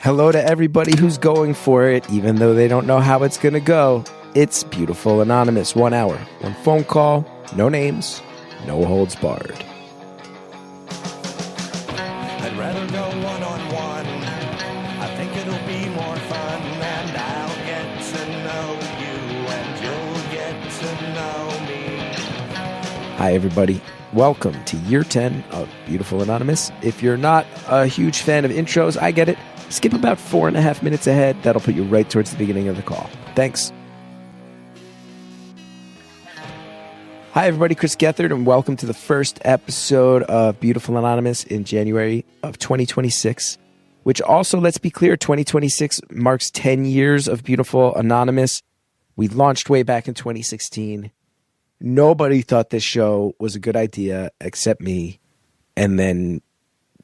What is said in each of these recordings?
Hello to everybody who's going for it, even though they don't know how it's going to go. It's Beautiful Anonymous. 1 hour, one phone call, no names, no holds barred. I'd rather go one-on-one. I think it'll be more fun, and I'll get to know you, and you'll get to know me. Hi, everybody. Welcome to year 10 of Beautiful Anonymous. If you're not a huge fan of intros, I get it. Skip about 4.5 minutes ahead. That'll put you right towards the beginning of the call. Thanks. Hi, everybody. Chris Gethard, and welcome to the first episode of Beautiful Anonymous in January of 2026, which also, let's be clear, 2026 marks 10 years of Beautiful Anonymous. We launched way back in 2016. Nobody thought this show was a good idea except me. And then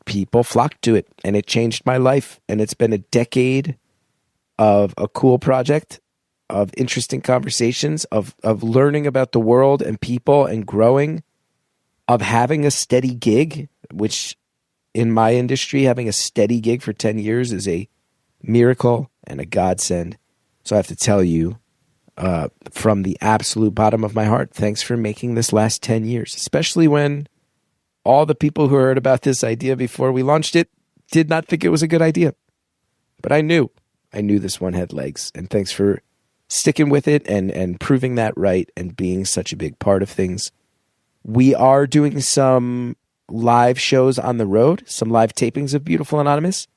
people flocked to it, and it changed my life. And it's been a decade of a cool project, of interesting conversations, of learning about the world and people and growing, of having a steady gig, which in my industry, having a steady gig for 10 years is a miracle and a godsend. So I have to tell you, from the absolute bottom of my heart, thanks for making this last 10 years, especially when all the people who heard about this idea before we launched it did not think it was a good idea. But I knew this one had legs, and thanks for sticking with it and proving that right and being such a big part of things. We are doing some live shows on the road, some live tapings of Beautiful Anonymous.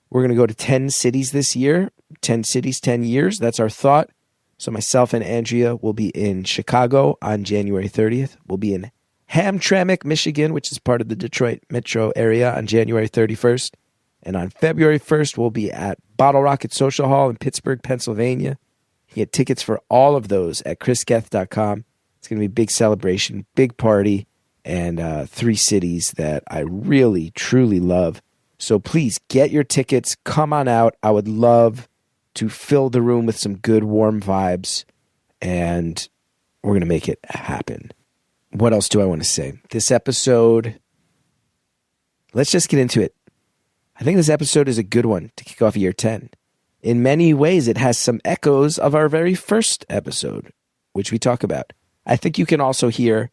We're going to go to 10 cities this year, 10 cities, 10 years. That's our thought. So myself and Andrea will be in Chicago on January 30th. We'll be in Hamtramck, Michigan, which is part of the Detroit metro area, on January 31st. And on February 1st, we'll be at Bottle Rocket Social Hall in Pittsburgh, Pennsylvania. You get tickets for all of those at chrisgeth.com. It's going to be a big celebration, big party, and 3 cities that I really, truly love. So please get your tickets. Come on out. I would love to fill the room with some good, warm vibes, and we're going to make it happen. What else do I want to say? This episode, let's just get into it. I think this episode is a good one to kick off year 10. In many ways, it has some echoes of our very first episode, which we talk about. I think you can also hear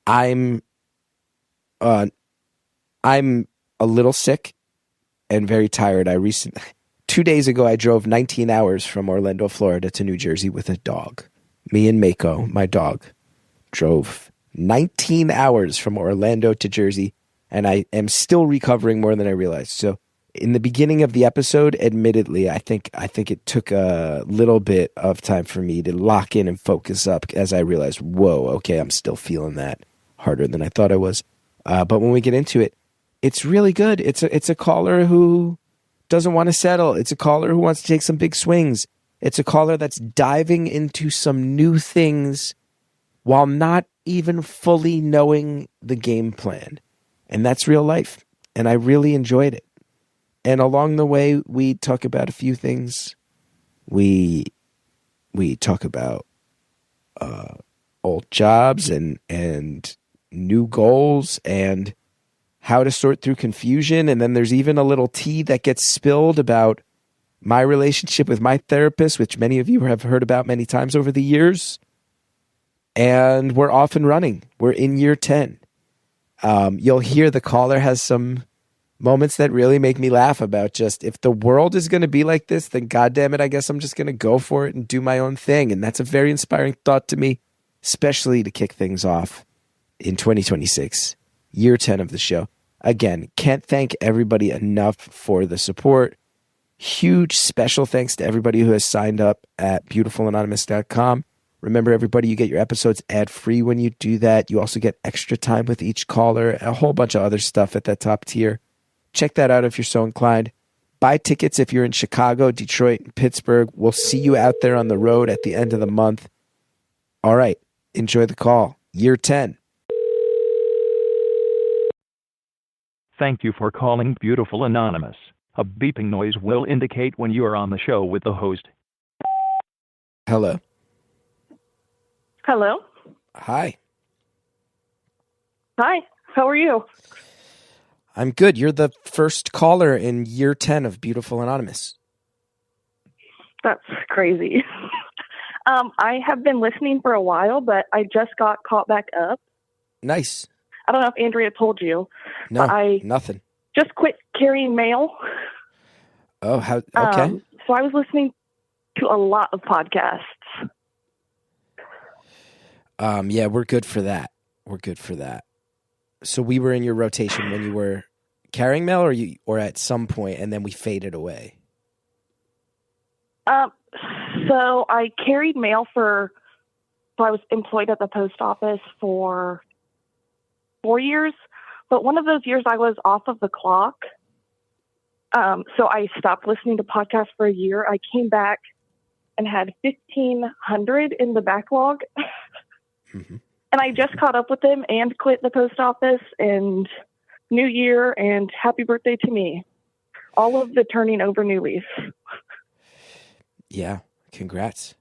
I'm a little sick and very tired. 2 days ago, I drove 19 hours from Orlando, Florida to New Jersey with a dog. Me and Mako, my dog, drove 19 hours from Orlando to Jersey, and I am still recovering more than I realized. So in the beginning of the episode, admittedly, I think it took a little bit of time for me to lock in and focus up as I realized, whoa, okay, I'm still feeling that harder than I thought I was. But when we get into it, it's really good. It's a caller who doesn't want to settle. It's a caller who wants to take some big swings. It's a caller that's diving into some new things while not even fully knowing the game plan. And that's real life. And I really enjoyed it. And along the way, we talk about a few things. We talk about old jobs and new goals and how to sort through confusion. And then there's even a little tea that gets spilled about my relationship with my therapist, which many of you have heard about many times over the years. And we're off and running. We're in year 10. You'll hear the caller has some moments that really make me laugh about just, if the world is going to be like this, then goddamn it, I guess I'm just going to go for it and do my own thing. And that's a very inspiring thought to me, especially to kick things off in 2026, year 10 of the show. Again, can't thank everybody enough for the support. Huge special thanks to everybody who has signed up at beautifulanonymous.com. Remember, everybody, you get your episodes ad-free when you do that. You also get extra time with each caller, a whole bunch of other stuff at that top tier. Check that out if you're so inclined. Buy tickets if you're in Chicago, Detroit, and Pittsburgh. We'll see you out there on the road at the end of the month. All right. Enjoy the call. Year 10. Thank you for calling Beautiful Anonymous. A beeping noise will indicate when you are on the show with the host. Hello. Hello. Hi. Hi. How are you? I'm good. You're the first caller in year 10 of Beautiful Anonymous. That's crazy. I have been listening for a while, but I just got caught back up. Nice. I don't know if Andrea told you. No, but I nothing. just quit carrying mail. Oh, how? Okay. So I was listening to a lot of podcasts. Yeah, we're good for that. We're good for that. So we were in your rotation when you were carrying mail, or at some point, and then we faded away. So I carried mail so I was employed at the post office for 4 years, but one of those years I was off of the clock. So I stopped listening to podcasts for a year. I came back and had 1,500 in the backlog. Mm-hmm. And I just caught up with them and quit the post office, and New Year and happy birthday to me. All of the turning over new leaf. Yeah, congrats.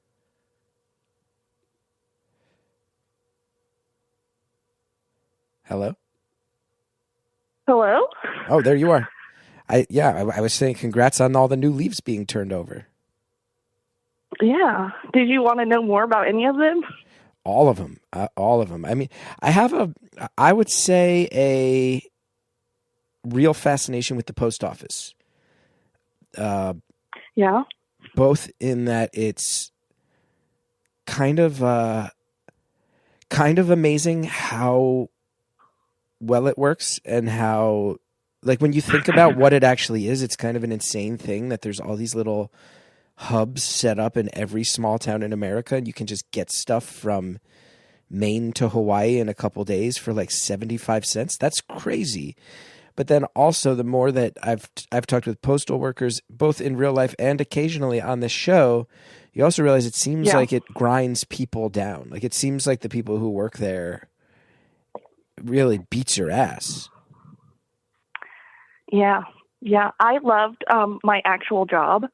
Hello? Hello? Oh, there you are. I was saying congrats on all the new leaves being turned over. Yeah. Did you want to know more about any of them? All of them. All of them. I mean, I would say a real fascination with the post office. Yeah. Both in that it's kind of amazing how well it works, and how, like, when you think about what it actually is, it's kind of an insane thing that there's all these little hubs set up in every small town in America, and you can just get stuff from Maine to Hawaii in a couple days for like 75 cents. That's crazy. But then also, the more that I've talked with postal workers, both in real life and occasionally on this show, you also realize it seems like it grinds people down. Like, it seems like the people who work there really beats your ass. Yeah. Yeah. I loved my actual job.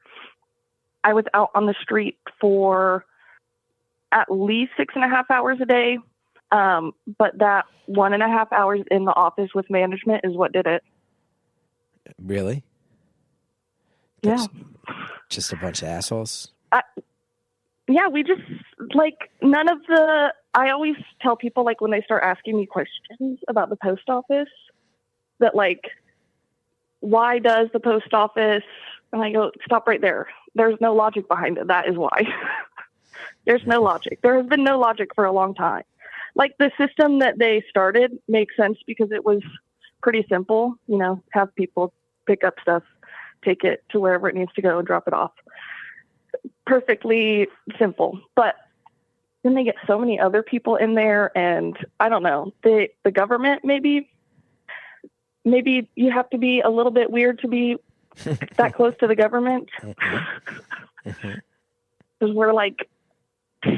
I was out on the street for at least 6.5 hours a day. But that 1.5 hours in the office with management is what did it. Really? Yeah. Just a bunch of assholes? Yeah, we just, like, I always tell people, like, when they start asking me questions about the post office, that, like, why does the post office, and I go, stop right there. There's no logic behind it. That is why. There's no logic. There has been no logic for a long time. Like, the system that they started makes sense because it was pretty simple, have people pick up stuff, take it to wherever it needs to go and drop it off. Perfectly simple. But then they get so many other people in there, and I don't know, the government, maybe you have to be a little bit weird to be that close to the government. Because we're like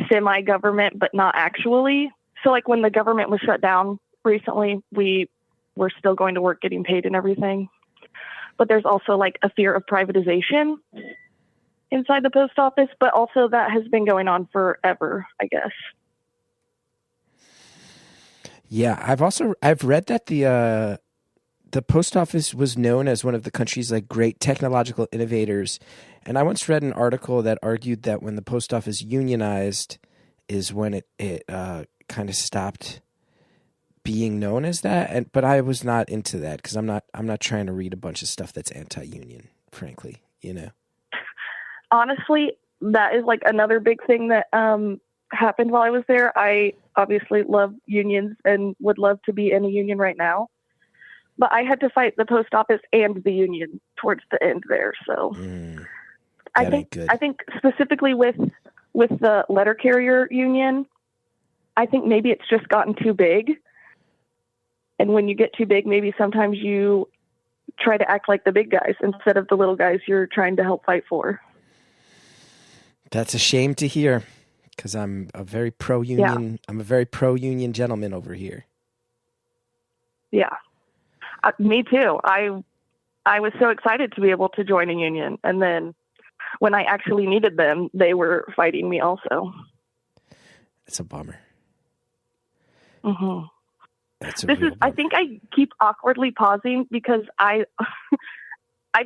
semi-government, but not actually. So, like, when the government was shut down recently, we were still going to work, getting paid and everything. But there's also, like, a fear of privatization inside the post office, but also that has been going on forever, I guess. Yeah, I've read that the post office was known as one of the country's, like, great technological innovators. And I once read an article that argued that when the post office unionized is when it kind of stopped being known as that. But I was not into that because I'm not trying to read a bunch of stuff that's anti-union, frankly, Honestly, that is, like, another big thing that happened while I was there. I obviously love unions and would love to be in a union right now. But I had to fight the post office and the union towards the end there. So I think specifically with the letter carrier union, I think maybe it's just gotten too big. And when you get too big, maybe sometimes you try to act like the big guys instead of the little guys you're trying to help fight for. That's a shame to hear, because I'm a very pro-union. Yeah. I'm a very pro-union gentleman over here. Yeah, me too. I was so excited to be able to join a union, and then when I actually needed them, they were fighting me also. It's a bummer. Mm-hmm. I think I keep awkwardly pausing because I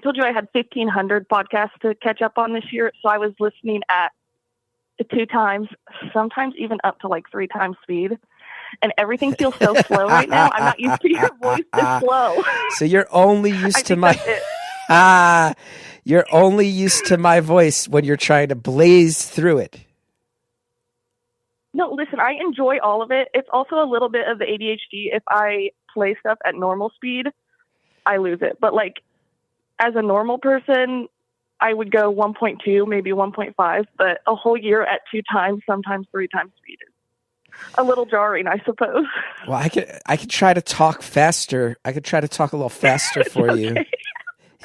told you I had 1,500 podcasts to catch up on this year. So I was listening at 2 times, sometimes even up to like 3 times speed. And everything feels so slow right now. I'm not used to your voice this slow. So you're only used to you're only used to my voice when you're trying to blaze through it. No, listen, I enjoy all of it. It's also a little bit of the ADHD. If I play stuff at normal speed, I lose it. But like as a normal person, I would go 1.2, maybe 1.5, but a whole year at 2 times, sometimes 3 times speed is a little jarring, I suppose. Well, I could try to talk faster. I could try to talk a little faster for you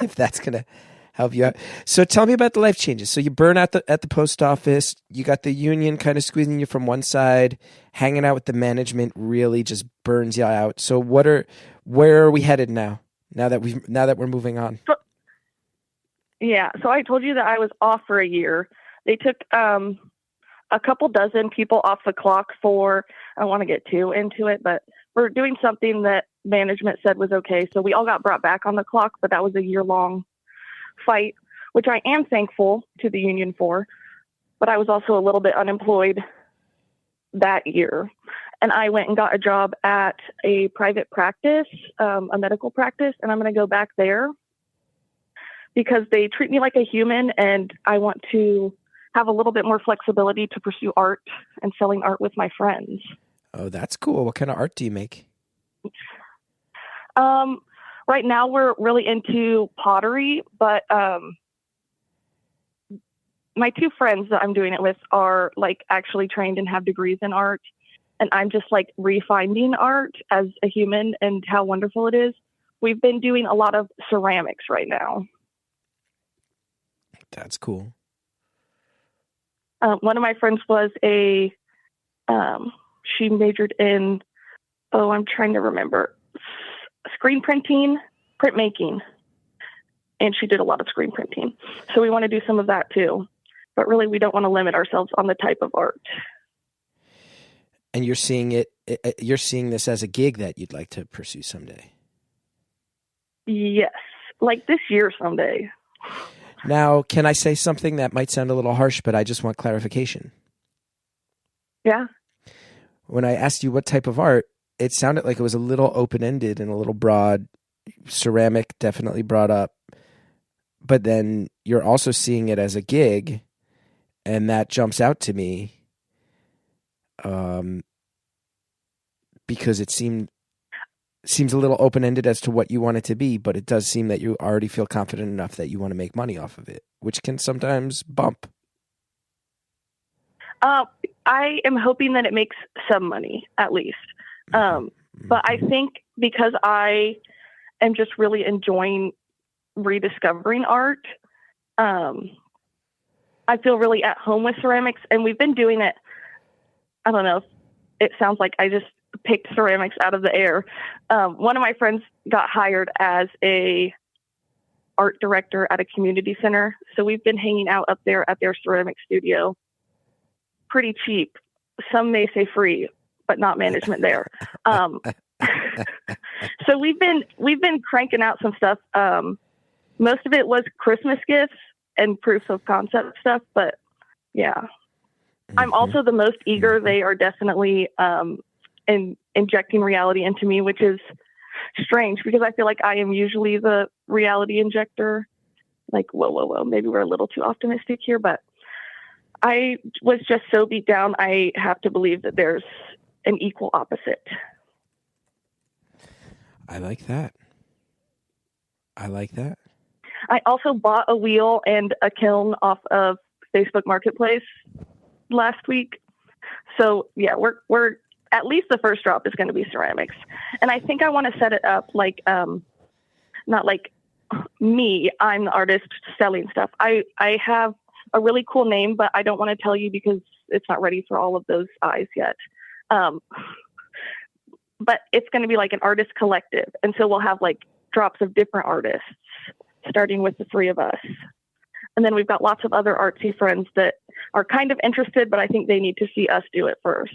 if that's going to help you out. So tell me about the life changes. So you burn out at the post office. You got the union kind of squeezing you from one side. Hanging out with the management really just burns you out. So where are we headed now? Now that we're moving on. So I told you that I was off for a year. They took a couple dozen people off the clock for, I don't want to get too into it, but we're doing something that management said was okay. So we all got brought back on the clock, but that was a year-long fight, which I am thankful to the union for. But I was also a little bit unemployed that year. And I went and got a job at a private practice, a medical practice, and I'm going to go back there because they treat me like a human, and I want to have a little bit more flexibility to pursue art and selling art with my friends. Oh, that's cool. What kind of art do you make? Right now we're really into pottery, but my 2 friends that I'm doing it with are like actually trained and have degrees in art. And I'm just like refinding art as a human and how wonderful it is. We've been doing a lot of ceramics right now. That's cool. One of my friends was she majored in, I'm trying to remember, screen printing, printmaking. And she did a lot of screen printing. So we want to do some of that too. But really, we don't want to limit ourselves on the type of art. And you're seeing this as a gig that you'd like to pursue someday? Yes. Like this year someday. Now, can I say something that might sound a little harsh, but I just want clarification? Yeah. When I asked you what type of art, it sounded like it was a little open-ended and a little broad. Ceramic definitely brought up. But then you're also seeing it as a gig, and that jumps out to me because it seems a little open-ended as to what you want it to be, but it does seem that you already feel confident enough that you want to make money off of it, which can sometimes bump. I am hoping that it makes some money, at least. But I think because I am just really enjoying rediscovering art, I feel really at home with ceramics, and we've been doing it. I don't know if it sounds like I just picked ceramics out of the air. One of my friends got hired as a art director at a community center. So we've been hanging out up there at their ceramic studio pretty cheap. Some may say free, but not management there. So we've been cranking out some stuff. Most of it was Christmas gifts and proofs of concept stuff, but yeah. I'm also the most eager. They are definitely injecting reality into me, which is strange because I feel like I am usually the reality injector. Like, whoa, maybe we're a little too optimistic here, but I was just so beat down. I have to believe that there's an equal opposite. I like that. I also bought a wheel and a kiln off of Facebook Marketplace last week. So yeah, we're at least the first drop is going to be ceramics. And I think I want to set it up like, not like me, I'm the artist selling stuff. I have a really cool name, but I don't want to tell you because it's not ready for all of those eyes yet. But it's going to be like an artist collective. And so we'll have like drops of different artists, starting with the 3 of us. And then we've got lots of other artsy friends that are kind of interested, but I think they need to see us do it first.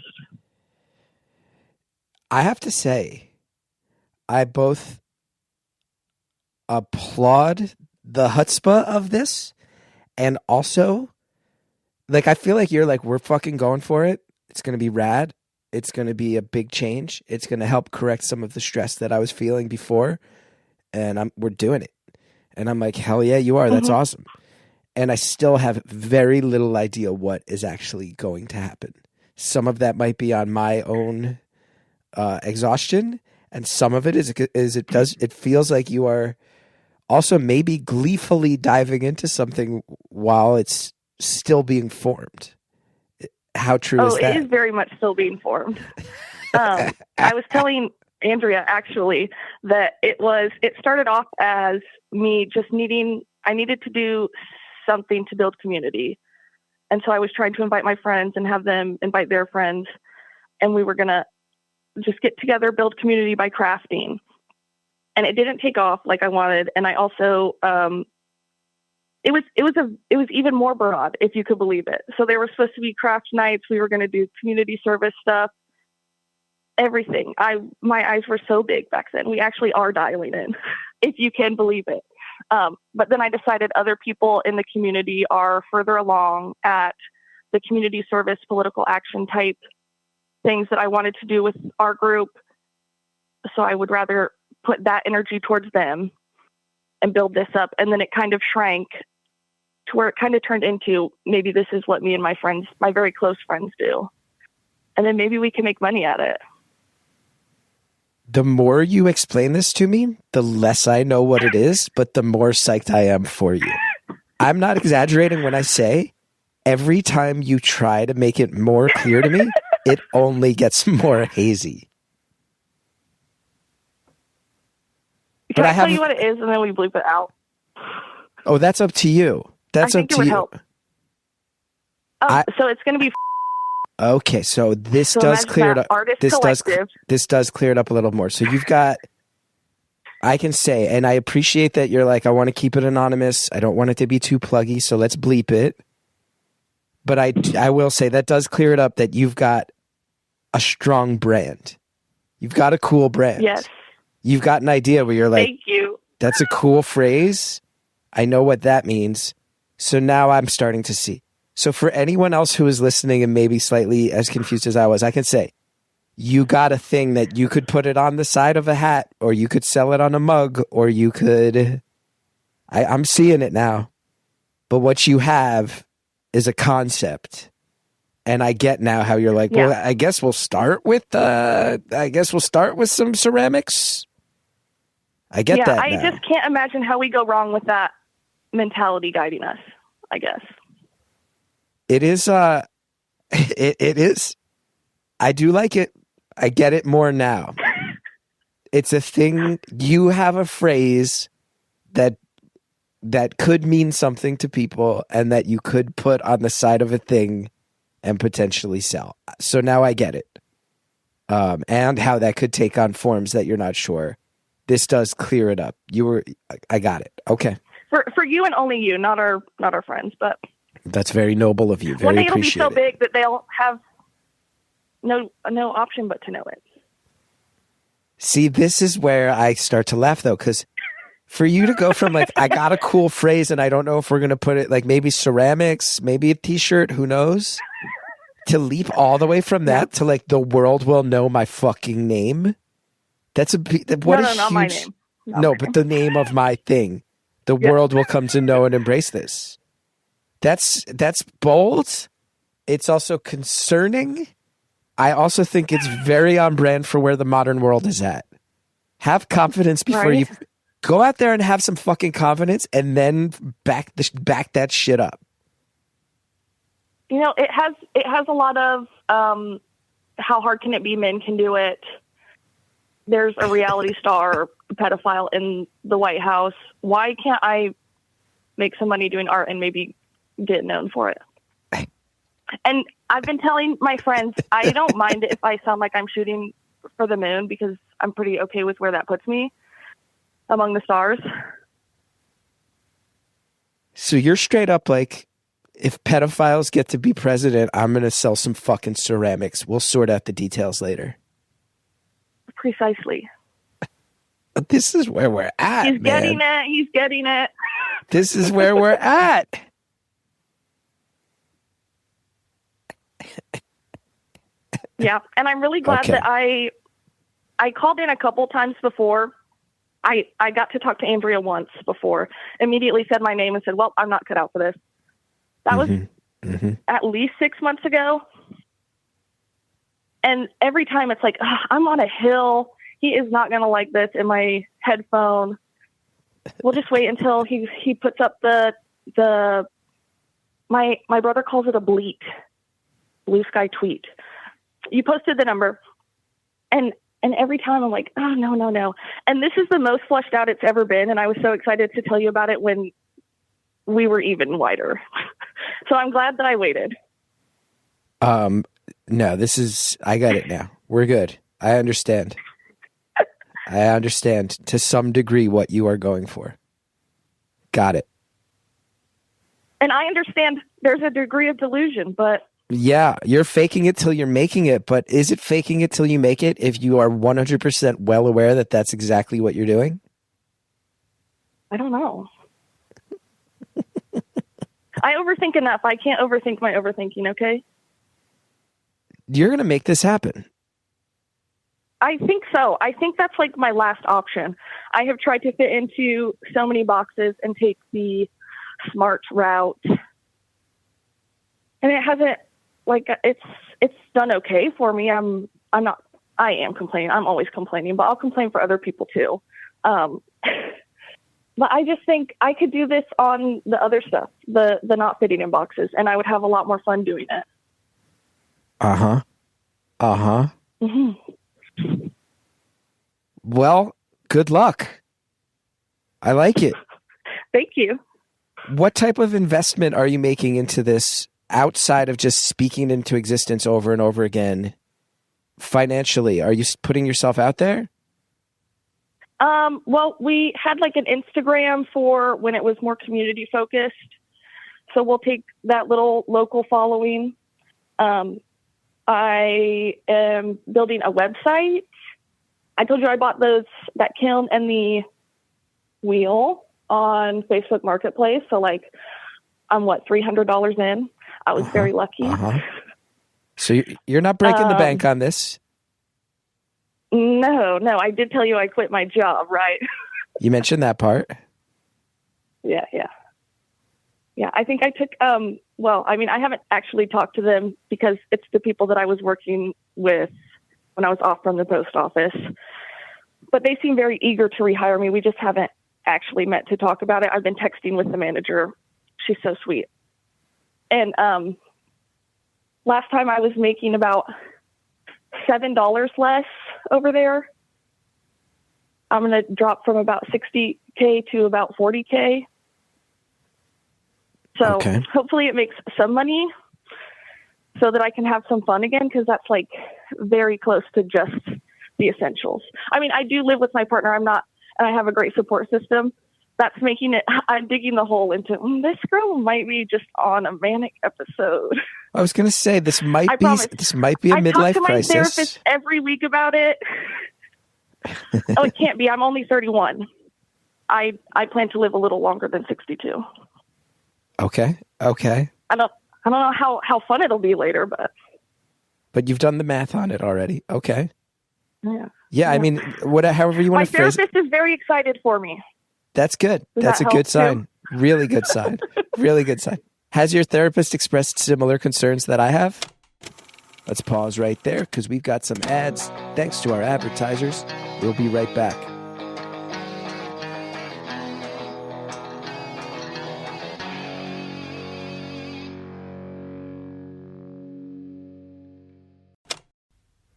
I have to say, I both applaud the chutzpah of this, and also, like, I feel like you're like, we're fucking going for it. It's going to be rad. It's going to be a big change. It's going to help correct some of the stress that I was feeling before, and we're doing it. And I'm like, hell yeah, you are. That's awesome. And I still have very little idea what is actually going to happen. Some of that might be on my own exhaustion, and some of it it feels like you are also maybe gleefully diving into something while it's still being formed. How true is that? It is very much still being formed. I was telling Andrea actually that it started off as me just I needed to do something to build community. And so I was trying to invite my friends and have them invite their friends. And we were going to just get together, build community by crafting. And it didn't take off like I wanted. And I also, it was even more broad, if you could believe it. So there were supposed to be craft nights. We were going to do community service stuff, everything. My eyes were so big back then. We actually are dialing in, if you can believe it. But then I decided other people in the community are further along at the community service, political action type things that I wanted to do with our group. So I would rather put that energy towards them and build this up. And then it kind of shrank to where it kind of turned into, maybe this is what me and my friends, my very close friends, do. And then maybe we can make money at it. The more you explain this to me, the less I know what it is, but the more psyched I am for you. I'm not exaggerating when I say every time you try to make it more clear to me, it only gets more hazy. Can I tell you what it is, and then we bleep it out? Oh, that's up to you. That's up to you. I think it would help. So it's going to be. Okay, so this does clear it up. This does clear it up a little more. So you've got. I can say, and I appreciate that you're like, I want to keep it anonymous. I don't want it to be too pluggy, so let's bleep it. But I will say that does clear it up that you've got a strong brand. You've got a cool brand. Yes. You've got an idea where you're like, thank you. That's a cool phrase. I know what that means. So now I'm starting to see. So for anyone else who is listening and maybe slightly as confused as I was, I can say, you got a thing that you could put it on the side of a hat, or you could sell it on a mug, or you could, I'm seeing it now. But what you have is a concept. And I get now how you're like, well, I guess we'll start with some ceramics. I get that. I just can't imagine how we go wrong with that mentality guiding us, I guess. It is it is. I do like it. I get it more now. It's a thing. You have a phrase that could mean something to people and that you could put on the side of a thing and potentially sell. So now I get it. And how that could take on forms that you're not sure. This does clear it up. I got it. Okay. For you and only you, not our friends, but that's very noble of you. Very one day it'll be appreciated. so big that they'll have no option but to know it. See, this is where I start to laugh though, because for you to go from like, I got a cool phrase and I don't know if we're going to put it like maybe ceramics, maybe a t-shirt, who knows, to leap all the way from that to like the world will know my fucking name. That's not my name. No, but the name of my thing. The world will come to know and embrace this. That's bold. It's also concerning. I also think it's very on brand for where the modern world is at. Have confidence before you go out there and have some fucking confidence, and then back that shit up. You know, it has a lot of how hard can it be? Men can do it. There's a reality star pedophile in the White House. Why can't I make some money doing art and maybe get known for it? And I've been telling my friends, I don't mind it if I sound like I'm shooting for the moon, because I'm pretty okay with where that puts me among the stars. So you're straight up like, if pedophiles get to be president, I'm going to sell some fucking ceramics. We'll sort out the details later. Precisely. This is where we're at, He's man. getting it. He's getting it. This is where we're at. Yeah, and I'm really glad Okay. that I called in a couple times before. I got to talk to Andrea once before. Immediately said my name and said, "Well, I'm not cut out for this." That was at least 6 months ago. And every time it's like, I'm on a hill. He is not going to like this in my headphone. We'll just wait until he puts up my brother calls it a bleat, blue sky tweet. You posted the number, and every time I'm like, oh, no. And this is the most fleshed out it's ever been, and I was so excited to tell you about it when we were even wider. So I'm glad that I waited. No, I got it now. We're good. I understand. I understand to some degree what you are going for. Got it. And I understand there's a degree of delusion, but Yeah, you're faking it till you're making it, but is it faking it till you make it if you are 100% well aware that that's exactly what you're doing? I don't know. I overthink enough. I can't overthink my overthinking, okay? You're going to make this happen. I think so. I think that's like my last option. I have tried to fit into so many boxes and take the smart route. And it hasn't, like, it's done okay for me. I am complaining. I'm always complaining, but I'll complain for other people too. But I just think I could do this on the other stuff, the not fitting in boxes, and I would have a lot more fun doing it. Mm-hmm. Well, good luck. I like it. Thank you. What type of investment are you making into this outside of just speaking into existence over and over again? Financially, are you putting yourself out there? Well, we had like an Instagram for when it was more community focused. So we'll take that little local following. I am building a website. I told you I bought that kiln and the wheel on Facebook Marketplace. So like, I'm $300 in. I was very lucky. So you're not breaking the bank on this? No. I did tell you I quit my job, right? You mentioned that part. Yeah. I think I took, I haven't actually talked to them because it's the people that I was working with when I was off from the post office, but they seem very eager to rehire me. We just haven't actually met to talk about it. I've been texting with the manager. She's so sweet. And, last time I was making about $7 less over there. I'm going to drop from about $60K to about $40K. So Hopefully it makes some money so that I can have some fun again, because that's like very close to just the essentials. I mean, I do live with my partner. And I have a great support system. That's making it, I'm digging the hole into, this girl might be just on a manic episode. I was going to say, this might be a midlife crisis. I talk to my crisis. therapist every week about it. Oh, it can't be. I'm only 31. I plan to live a little longer than 62. Okay. I don't know how fun it'll be later, but you've done the math on it already. Okay. Yeah. I mean, however you want to phrase it. My therapist is very excited for me. That's good. That's a good sign. Really good sign. Really good sign. Has your therapist expressed similar concerns that I have? Let's pause right there because we've got some ads. Thanks to our advertisers. We'll be right back.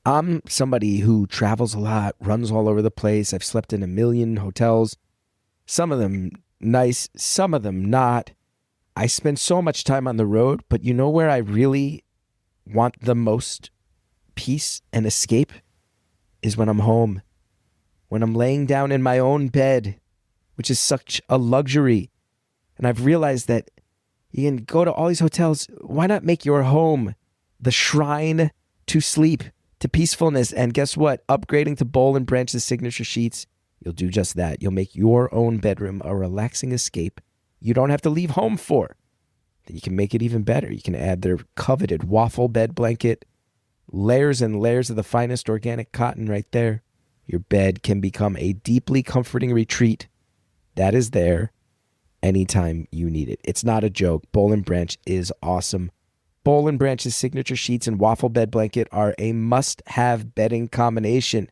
I'm somebody who travels a lot, runs all over the place. I've slept in 1 million hotels, some of them nice, some of them not. I spend so much time on the road, but you know where I really want the most peace and escape is when I'm home, when I'm laying down in my own bed, which is such a luxury. And I've realized that you can go to all these hotels. Why not make your home the shrine to sleep, to peacefulness? And guess what? Upgrading to Boll and Branch's signature sheets You'll do just that. You'll make your own bedroom a relaxing escape you don't have to leave home for. Then you can make it even better. You can add their coveted waffle bed blanket, layers and layers of the finest organic cotton right there. Your bed can become a deeply comforting retreat that is there anytime you need it. It's not a joke. Boll and Branch is awesome. Boll and Branch's signature sheets and waffle bed blanket are a must-have bedding combination.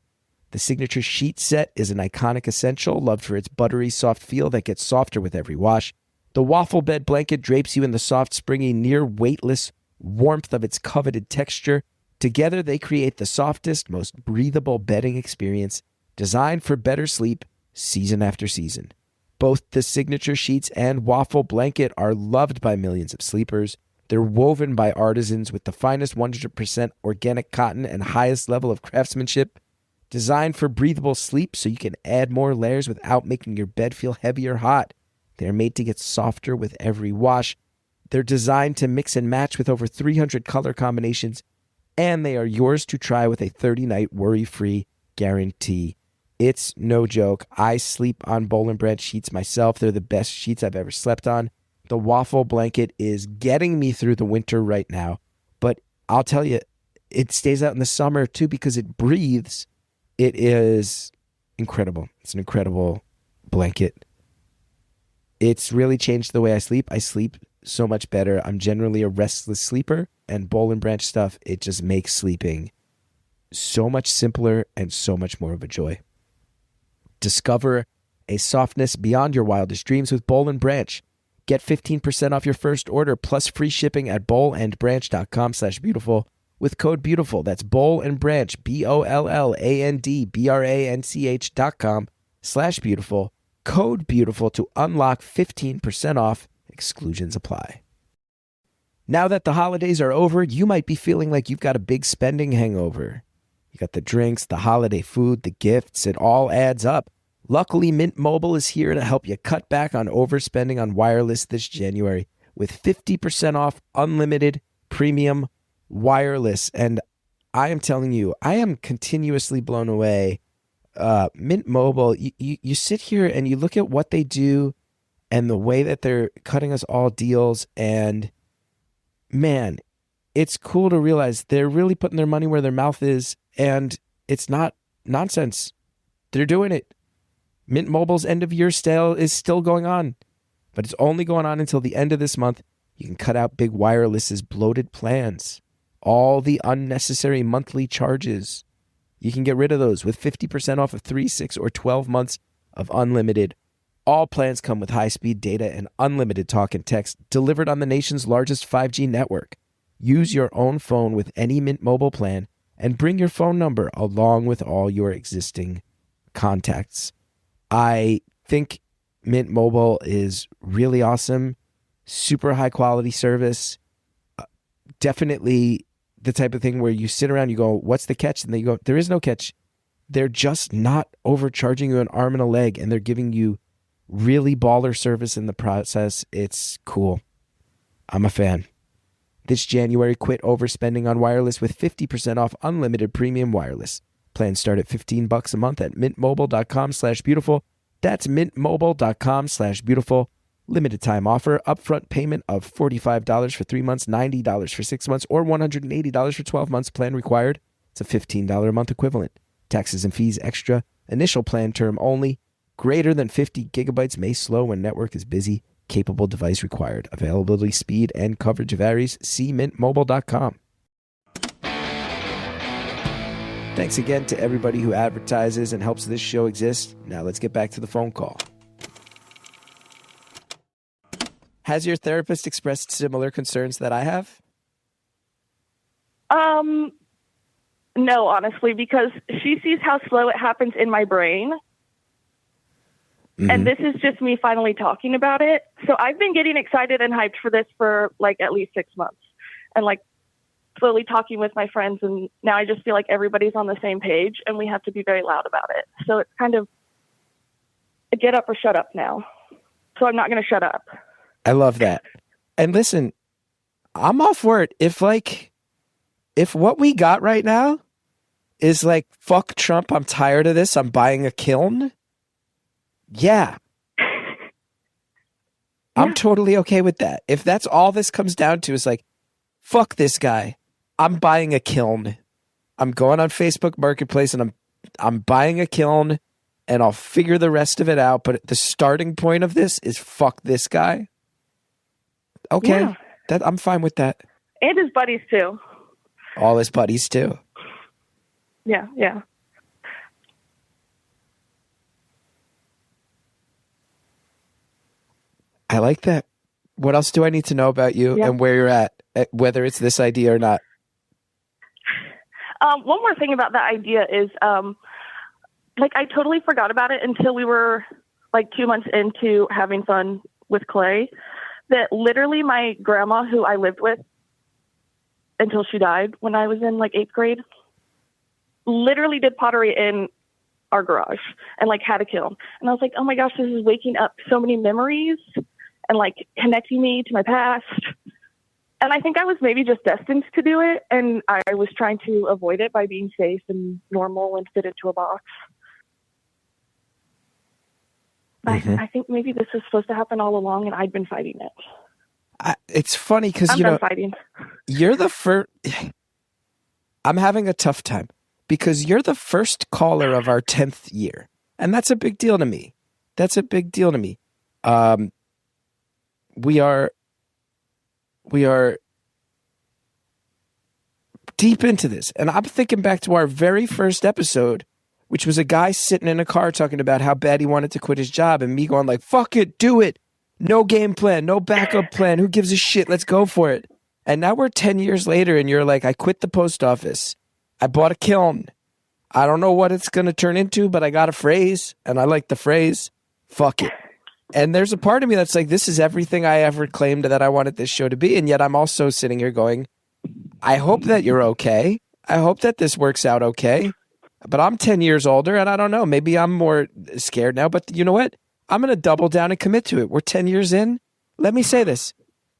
The signature sheet set is an iconic essential, loved for its buttery, soft feel that gets softer with every wash. The waffle bed blanket drapes you in the soft, springy, near-weightless warmth of its coveted texture. Together, they create the softest, most breathable bedding experience, designed for better sleep season after season. Both the signature sheets and waffle blanket are loved by millions of sleepers. They're woven by artisans with the finest 100% organic cotton and highest level of craftsmanship, designed for breathable sleep so you can add more layers without making your bed feel heavy or hot. They're made to get softer with every wash. They're designed to mix and match with over 300 color combinations, and they are yours to try with a 30-night worry-free guarantee. It's no joke. I sleep on Boll and Branch sheets myself. They're the best sheets I've ever slept on. The waffle blanket is getting me through the winter right now, but I'll tell you, it stays out in the summer too because it breathes. It is incredible. It's an incredible blanket. It's really changed the way I sleep. I sleep so much better. I'm generally a restless sleeper, and Boll and Branch stuff, it just makes sleeping so much simpler and so much more of a joy. Discover a softness beyond your wildest dreams with Boll and Branch. Get 15% off your first order plus free shipping at bollandbranch.com/beautiful with code BEAUTIFUL. That's Boll and Branch, BOLLANDBRANCH.com/beautiful. Code BEAUTIFUL to unlock 15% off. Exclusions apply. Now that the holidays are over, you might be feeling like you've got a big spending hangover. You got the drinks, the holiday food, the gifts, it all adds up. Luckily, Mint Mobile is here to help you cut back on overspending on wireless this January with 50% off unlimited premium wireless. And I am telling you, I am continuously blown away. Mint Mobile, you sit here and you look at what they do and the way that they're cutting us all deals. And man, it's cool to realize they're really putting their money where their mouth is. And it's not nonsense. They're doing it. Mint Mobile's end of year sale is still going on, but it's only going on until the end of this month. You can cut out Big Wireless's bloated plans, all the unnecessary monthly charges. You can get rid of those with 50% off of 3, 6, or 12 months of unlimited. All plans come with high-speed data and unlimited talk and text delivered on the nation's largest 5G network. Use your own phone with any Mint Mobile plan and bring your phone number along with all your existing contacts. I think Mint Mobile is really awesome, super high quality service. Definitely the type of thing where you sit around, you go, what's the catch? And then you go, there is no catch. They're just not overcharging you an arm and a leg, and they're giving you really baller service in the process. It's cool. I'm a fan. This January, quit overspending on wireless with 50% off unlimited premium wireless. Plans start at $15 a month at mintmobile.com/beautiful. That's mintmobile.com/beautiful. Limited time offer. Upfront payment of $45 for 3 months, $90 for 6 months, or $180 for 12 months. Plan required. It's a $15 a month equivalent. Taxes and fees extra. Initial plan term only. Greater than 50 gigabytes may slow when network is busy. Capable device required. Availability, speed, and coverage varies. See mintmobile.com. Thanks again to everybody who advertises and helps this show exist. Now let's get back to the phone call. Has your therapist expressed similar concerns that I have? No, honestly, because she sees how slow it happens in my brain. And this is just me finally talking about it. So I've been getting excited and hyped for this for like at least 6 months, and like slowly talking with my friends. And now I just feel like everybody's on the same page and we have to be very loud about it. So it's kind of a get up or shut up now. So I'm not going to shut up. I love that. And listen, I'm all for it. If what we got right now is like, fuck Trump, I'm tired of this, I'm buying a Kiln, Yeah. I'm totally okay with that. If that's all this comes down to is like, fuck this guy. I'm buying a kiln. I'm going on Facebook Marketplace and I'm buying a kiln and I'll figure the rest of it out. But the starting point of this is fuck this guy. Okay. Yeah. I'm fine with that. And his buddies too. All his buddies too. Yeah, yeah. I like that. What else do I need to know about you and where you're at, whether it's this idea or not? One more thing about that idea is, like, I totally forgot about it until we were like 2 months into having fun with clay, that literally my grandma, who I lived with until she died when I was in like 8th grade, literally did pottery in our garage and like had a kiln. And I was like, oh my gosh, this is waking up so many memories and like connecting me to my past. And I think I was maybe just destined to do it. And I was trying to avoid it by being safe and normal and fit into a box. Mm-hmm. I think maybe this was supposed to happen all along and I'd been fighting it. It's funny because, you know, fighting. You're the first. I'm having a tough time because you're the first caller of our 10th year. And that's a big deal to me. That's a big deal to me. We are deep into this. And I'm thinking back to our very first episode, which was a guy sitting in a car talking about how bad he wanted to quit his job and me going like, fuck it, do it. No game plan, no backup plan. Who gives a shit? Let's go for it. And now we're 10 years later and you're like, I quit the post office. I bought a kiln. I don't know what it's going to turn into, but I got a phrase and I like the phrase. Fuck it. And there's a part of me that's like, this is everything I ever claimed that I wanted this show to be. And yet I'm also sitting here going, I hope that you're okay. I hope that this works out okay. But I'm 10 years older and I don't know. Maybe I'm more scared now. But you know what? I'm going to double down and commit to it. We're 10 years in. Let me say this.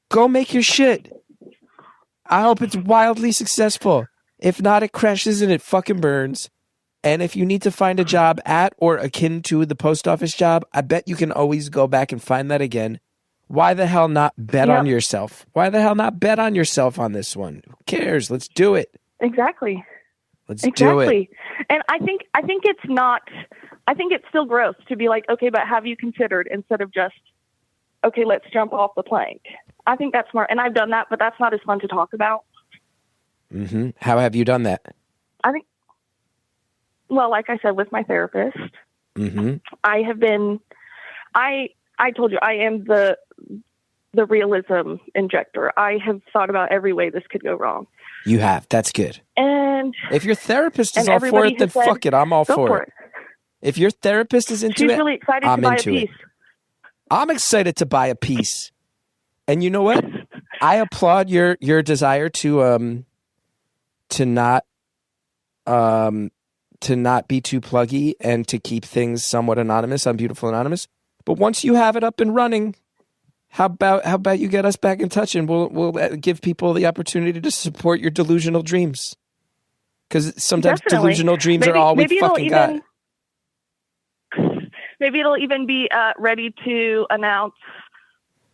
Go make your shit. I hope it's wildly successful. If not, it crashes and it fucking burns. And if you need to find a job at or akin to the post office job, I bet you can always go back and find that again. Why the hell not bet on yourself? Why the hell not bet on yourself on this one? Who cares? Let's do it. Exactly. Let's do it. And I think it's not, I think it's still gross to be like, okay, but have you considered instead of just, okay, let's jump off the plank. I think that's smart. And I've done that, but that's not as fun to talk about. Mm-hmm. How have you done that? I think, well, like I said, with my therapist, mm-hmm. I have been, I told you, I am the realism injector. I have thought about every way this could go wrong. You have. That's good. And if your therapist is all for it, then fuck it. I'm all for it. If your therapist is into it, she's really excited to buy a piece. I'm excited to buy a piece. And you know what? I applaud your desire to not be too pluggy and to keep things somewhat anonymous on Beautiful Anonymous. But once you have it up and running, how about you get us back in touch and we'll give people the opportunity to support your delusional dreams? Because sometimes delusional dreams are all we fucking got. Maybe it'll even be ready to announce.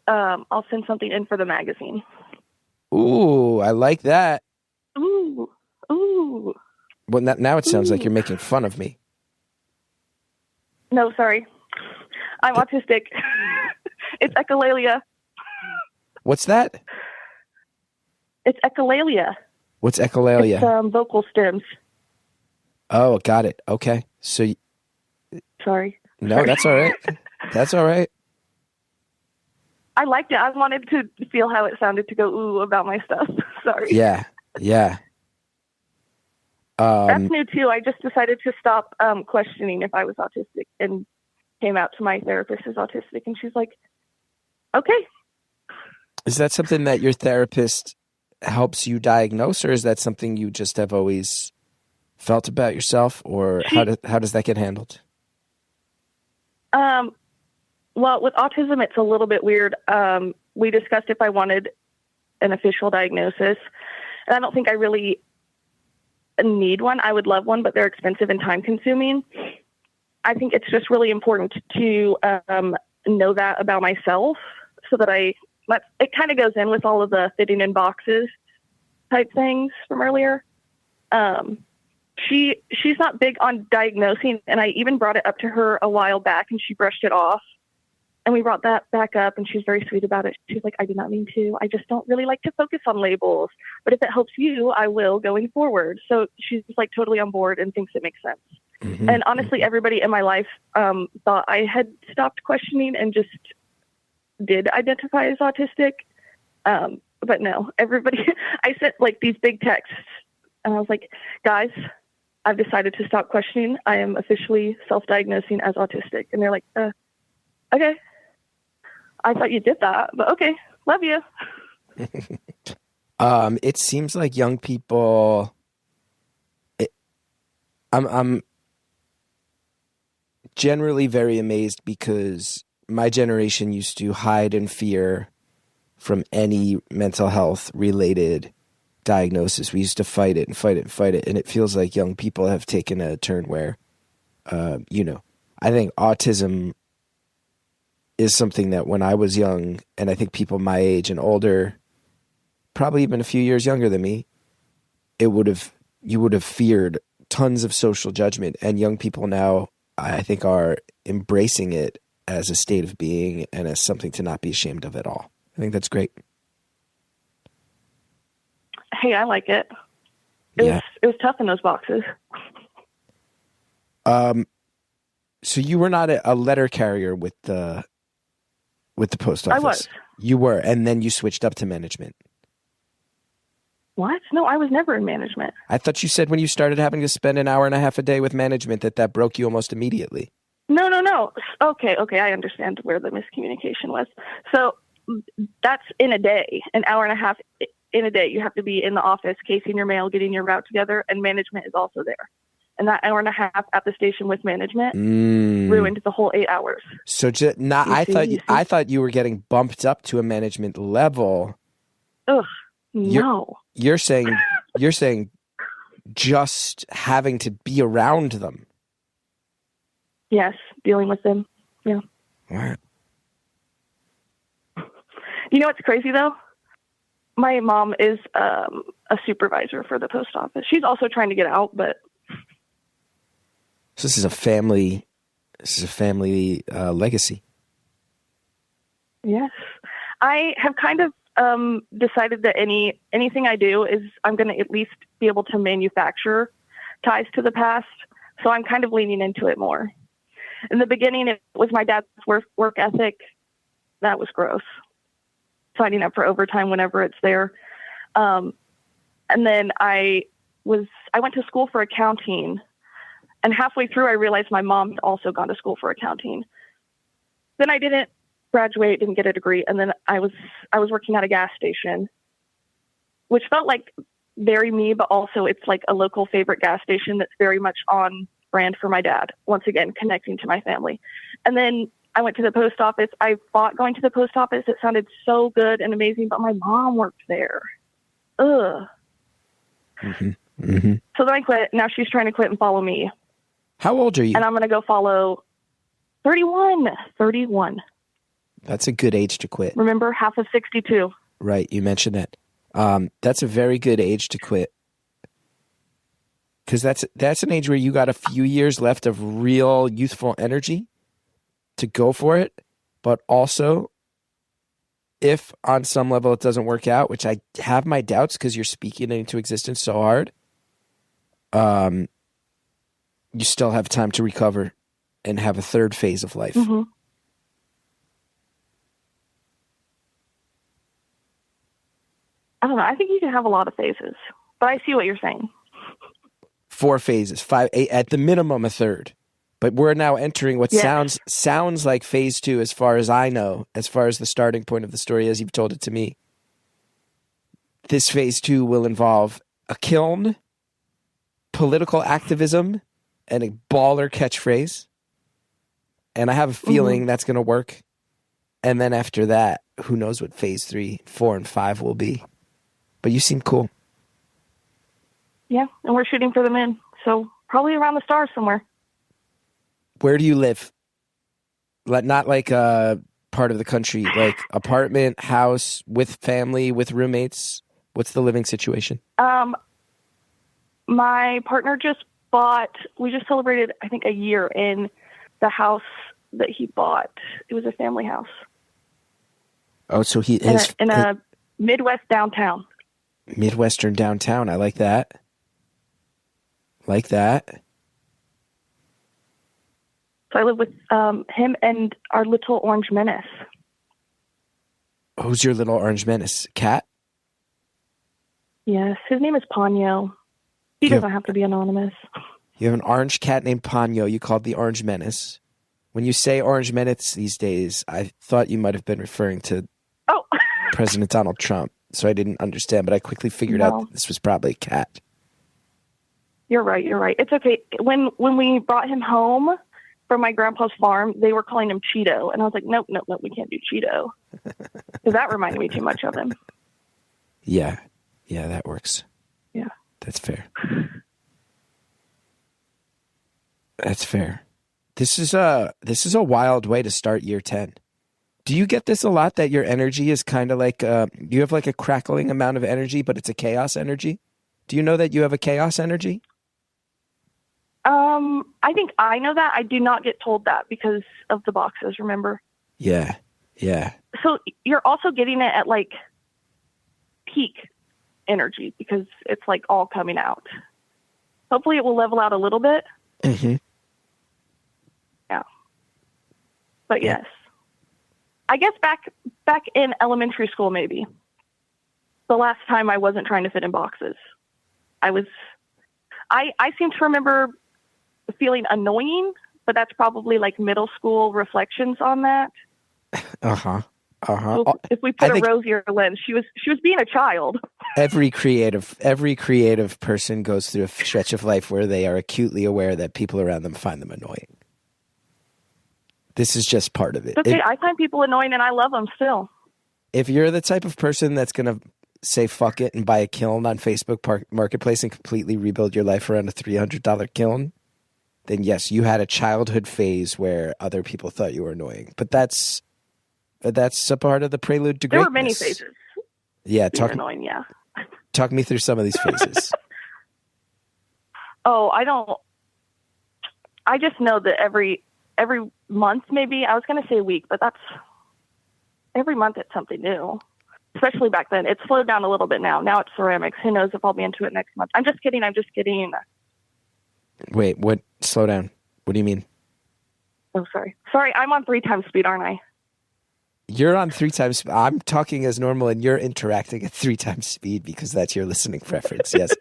I'll send something in for the magazine. Ooh, I like that. Ooh. Well, now it sounds like you're making fun of me. No, sorry. I'm autistic. It's echolalia. What's that? It's echolalia. What's echolalia? It's vocal stems. Oh, got it. Okay. So. Sorry. No, that's all right. That's all right. I liked it. I wanted to feel how it sounded to go ooh about my stuff. Sorry. Yeah. That's new too. I just decided to stop questioning if I was autistic and came out to my therapist as autistic, and she's like, okay. Is that something that your therapist helps you diagnose, or is that something you just have always felt about yourself, or how does that get handled? Well, with autism, it's a little bit weird. We discussed if I wanted an official diagnosis, and I don't think I really need one. I would love one, but they're expensive and time consuming. I think it's just really important to know that about myself, so that it kind of goes in with all of the fitting in boxes type things from earlier. She's not big on diagnosing, and I even brought it up to her a while back, and she brushed it off. And we brought that back up, and she's very sweet about it. She's like, I did not mean to. I just don't really like to focus on labels. But if it helps you, I will going forward. So she's like totally on board and thinks it makes sense. Mm-hmm. And honestly, everybody in my life thought I had stopped questioning and just did identify as autistic. But no, everybody, I sent like these big texts, and I was like, guys, I've decided to stop questioning. I am officially self-diagnosing as autistic. And they're like, okay. I thought you did that, but okay. Love you. It seems like young people, I'm generally very amazed because my generation used to hide in fear from any mental health related diagnosis. We used to fight it and fight it and fight it. And it feels like young people have taken a turn where, I think autism is something that when I was young, and I think people my age and older, probably even a few years younger than me, you would have feared tons of social judgment. And young people now, I think, are embracing it as a state of being and as something to not be ashamed of at all. I think that's great. Hey, I like it. It was tough in those boxes. So you were not a letter carrier with the post office. I was. You were, and then you switched up to management. What? No, I was never in management. I thought you said when you started having to spend an hour and a half a day with management that broke you almost immediately. No. Okay, I understand where the miscommunication was. So that's in a day, an hour and a half in a day. You have to be in the office, casing your mail, getting your route together, and management is also there. And that hour and a half at the station with management ruined the whole 8 hours. So I thought you were getting bumped up to a management level. Ugh, no. You're saying just having to be around them. Yes, dealing with them. Yeah. What? You know what's crazy though? My mom is a supervisor for the post office. She's also trying to get out, but. So this is a family legacy. Yes. I have kind of decided that anything I do is I'm going to at least be able to manufacture ties to the past. So I'm kind of leaning into it more. In the beginning, it was my dad's work ethic. That was gross. Signing up for overtime whenever it's there. And then I went to school for accounting. And halfway through, I realized my mom had also gone to school for accounting. Then I didn't graduate, didn't get a degree. And then I was working at a gas station, which felt like very me, but also it's like a local favorite gas station that's very much on brand for my dad. Once again, connecting to my family. And then I went to the post office. I fought going to the post office. It sounded so good and amazing, but my mom worked there. Ugh. Mm-hmm. Mm-hmm. So then I quit. Now she's trying to quit and follow me. How old are you? And I'm going to go follow 31. 31. That's a good age to quit. Remember, half of 62. Right. You mentioned that. That's a very good age to quit. Because that's an age where you got a few years left of real youthful energy to go for it. But also, if on some level it doesn't work out, which I have my doubts because you're speaking it into existence so hard, you still have time to recover and have a third phase of life. Mm-hmm. I don't know. I think you can have a lot of phases, but I see what you're saying. 4 phases, 5, 8, at the minimum a third. But we're now entering what sounds like phase 2 as far as I know, as far as the starting point of the story as you've told it to me. This phase 2 will involve a kiln, political activism, and a baller catchphrase. And I have a feeling that's going to work. And then after that, who knows what phase 3, 4, and 5 will be. But you seem cool. Yeah, and we're shooting for the moon. So probably around the stars somewhere. Where do you live? Not like a part of the country, like apartment, house, with family, with roommates. What's the living situation? My partner we just celebrated, I think, a year in the house that he bought. It was a family house. Oh, so in a Midwest downtown. Midwestern downtown. I like that. Like that. So I live with him and our little orange menace. Who's your little orange menace? Cat? Yes, his name is Ponyo. He doesn't have to be anonymous. You have an orange cat named Ponyo. You called the orange menace. When you say orange menace these days, I thought you might have been referring to President Donald Trump. So I didn't understand, but I quickly figured out that this was probably a cat. You're right. It's okay. When we brought him home from my grandpa's farm, they were calling him Cheeto. And I was like, nope, we can't do Cheeto. Because that reminded me too much of him. Yeah, that works. Yeah. That's fair. That's fair. This is a wild way to start year 10. Do you get this a lot, that your energy is kind of like, you have like a crackling amount of energy, but it's a chaos energy? Do you know that you have a chaos energy? I think I know that. I do not get told that because of the boxes, remember? Yeah. So you're also getting it at like peak energy because it's like all coming out. Hopefully it will level out a little bit. Mm-hmm. Yeah. But yes. I guess back in elementary school, maybe. The last time I wasn't trying to fit in boxes. I seem to remember feeling annoying, but that's probably like middle school reflections on that. So if we put a rosier lens, she was being a child. Every creative person goes through a stretch of life where they are acutely aware that people around them find them annoying. This is just part of it. Okay, I find people annoying and I love them still. If you're the type of person that's going to say fuck it and buy a kiln on Facebook Marketplace and completely rebuild your life around a $300 kiln, then yes, you had a childhood phase where other people thought you were annoying. But that's a part of the prelude to greatness. There were many phases. Yeah, annoying, yeah. Talk me through some of these phases. I just know that every month, maybe, I was going to say week, but that's every month it's something new. Especially back then. It's slowed down a little bit now. Now it's ceramics. Who knows if I'll be into it next month. I'm just kidding. Wait, what? Slow down. What do you mean? Oh, sorry. Sorry, I'm on 3 times speed, aren't I? You're on 3 times. I'm talking as normal and you're interacting at 3 times speed because that's your listening preference. Yes.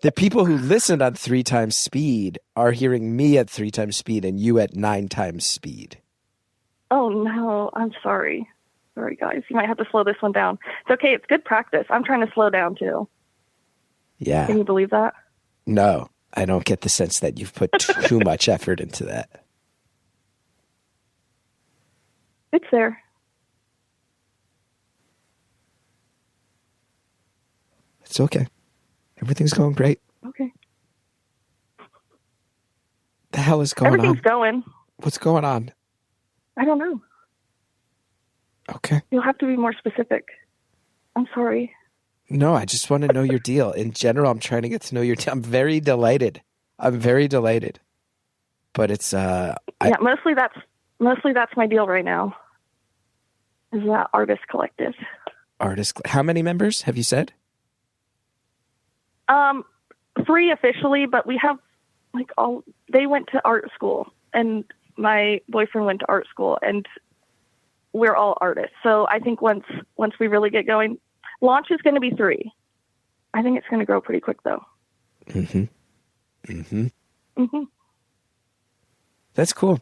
The people who listen on 3 times speed are hearing me at 3 times speed and you at 9 times speed. Oh, no. I'm sorry. Sorry, guys. You might have to slow this one down. It's okay. It's good practice. I'm trying to slow down, too. Yeah. Can you believe that? No, I don't get the sense that you've put too much effort into that. It's there. It's okay. Everything's going great. Okay. The hell is going on? Everything's going. What's going on? I don't know. Okay. You'll have to be more specific. I'm sorry. No, I just want to know your deal. In general, I'm trying to get to know your deal. I'm very delighted. But it's mostly that's my deal right now. Is that artist collective. How many members have you said? 3 officially, but we have they went to art school and my boyfriend went to art school and we're all artists. So I think once we really get going, launch is going to be 3. I think it's going to grow pretty quick though. Mm-hmm. Mm-hmm. Mm-hmm. That's cool.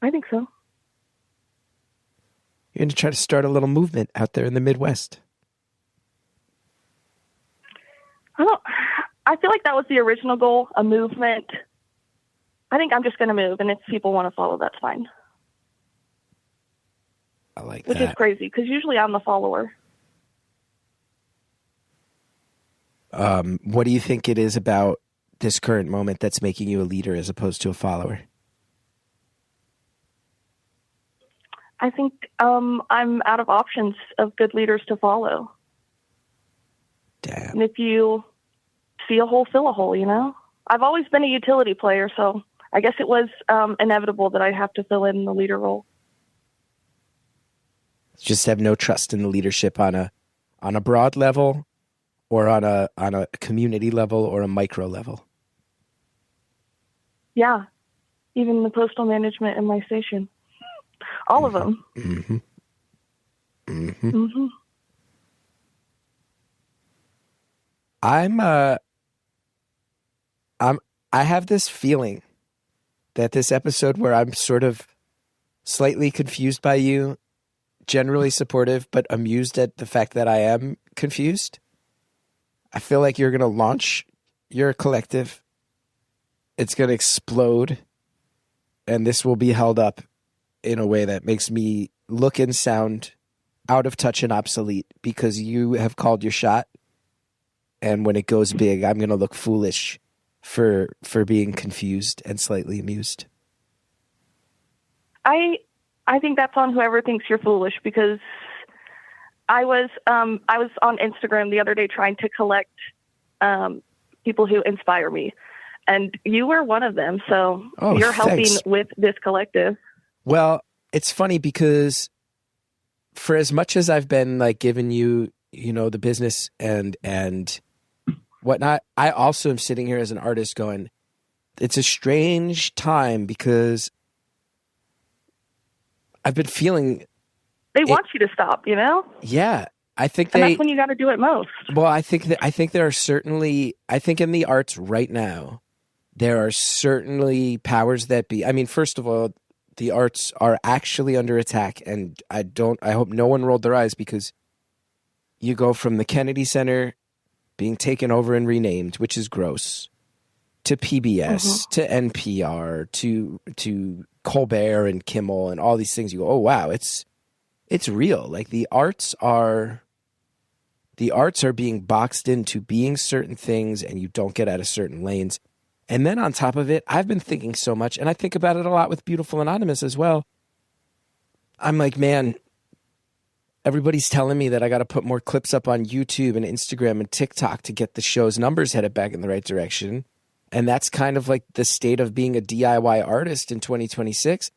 I think so. You're going to try to start a little movement out there in the Midwest. I feel like that was the original goal, a movement. I think I'm just going to move, and if people want to follow, that's fine. I like that. Which is crazy, because usually I'm the follower. What do you think it is about this current moment that's making you a leader as opposed to a follower? I think I'm out of options of good leaders to follow. Damn. And if you see a hole, fill a hole, you know? I've always been a utility player, so I guess it was inevitable that I'd have to fill in the leader role. Just have no trust in the leadership on a broad level, or on a community level, or a micro level. Yeah, even the postal management in my station, all of them. Mm-hmm. Mm-hmm. Mm-hmm. I have this feeling that this episode, where I'm sort of slightly confused by you, generally supportive, but amused at the fact that I am confused. I feel like you're going to launch your collective. It's going to explode, and this will be held up in a way that makes me look and sound out of touch and obsolete, because you have called your shot. And when it goes big, I'm going to look foolish for being confused and slightly amused. I think that's on whoever thinks you're foolish, because I was on Instagram the other day trying to collect people who inspire me, and you were one of them. So you're helping with this collective. Well, it's funny because for as much as I've been like giving you, the business and whatnot, I also am sitting here as an artist going, it's a strange time, because I've been feeling they want you to stop, Yeah, I think and that's when you got to do it most. Well, I think there are certainly, I think in the arts right now, there are certainly powers that be. I mean, first of all, the arts are actually under attack, and I hope no one rolled their eyes, because you go from the Kennedy Center being taken over and renamed, which is gross, to PBS, to NPR, to Colbert and Kimmel and all these things. You go, oh wow, it's real. Like the arts are being boxed into being certain things, and you don't get out of certain lanes. And then on top of it, I've been thinking so much, and I think about it a lot with Beautiful Anonymous as well. I'm like, man, everybody's telling me that I got to put more clips up on YouTube and Instagram and TikTok to get the show's numbers headed back in the right direction. And that's kind of like the state of being a DIY artist in 2026.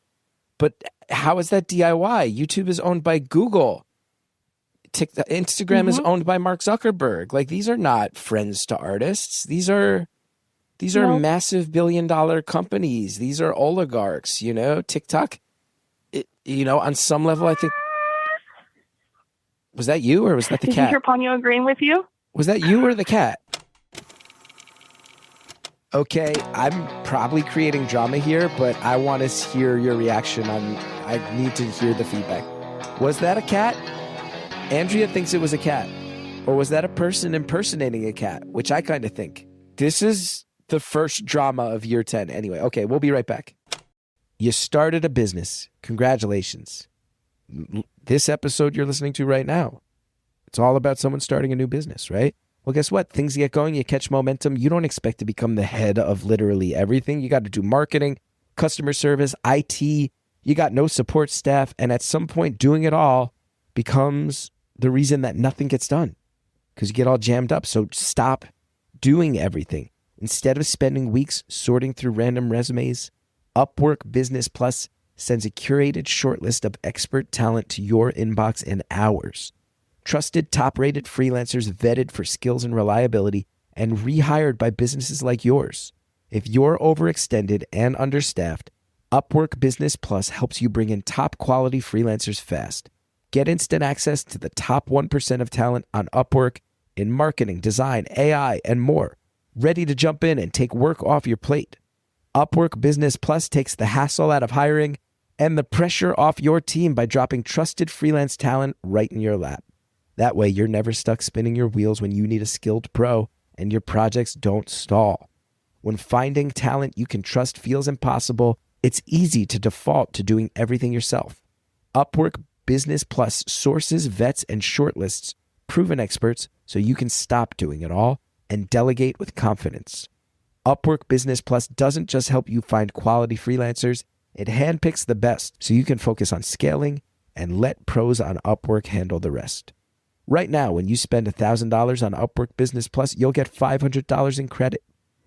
But how is that DIY? YouTube is owned by Google. Instagram is owned by Mark Zuckerberg. Like, these are not friends to artists. These are massive billion-dollar companies. These are oligarchs, TikTok, on some level, I think. Was that you, or was that the cat? Is your Ponyo agreeing with you? Was that you or the cat? Okay, I'm probably creating drama here, but I want to hear your reaction I need to hear the feedback. Was that a cat? Andrea thinks it was a cat. Or was that a person impersonating a cat? Which I kind of think. This is the first drama of year 10. Anyway, okay, we'll be right back. You started a business. Congratulations. This episode you're listening to right now, it's all about someone starting a new business, right? Well, guess what? Things get going, you catch momentum. You don't expect to become the head of literally everything. You got to do marketing, customer service, IT. You got no support staff. And at some point, doing it all becomes the reason that nothing gets done, because you get all jammed up. So stop doing everything. Instead of spending weeks sorting through random resumes, Upwork Business Plus sends a curated shortlist of expert talent to your inbox in hours. Trusted, top-rated freelancers vetted for skills and reliability and rehired by businesses like yours. If you're overextended and understaffed, Upwork Business Plus helps you bring in top-quality freelancers fast. Get instant access to the top 1% of talent on Upwork in marketing, design, AI, and more. Ready to jump in and take work off your plate. Upwork Business Plus takes the hassle out of hiring and the pressure off your team by dropping trusted freelance talent right in your lap. That way, you're never stuck spinning your wheels when you need a skilled pro and your projects don't stall. When finding talent you can trust feels impossible, it's easy to default to doing everything yourself. Upwork Business Plus sources, vets, and shortlists proven experts so you can stop doing it all and delegate with confidence. Upwork Business Plus doesn't just help you find quality freelancers, it handpicks the best so you can focus on scaling and let pros on Upwork handle the rest. Right now, when you spend $1,000 on Upwork Business Plus, you'll get $500 in credit.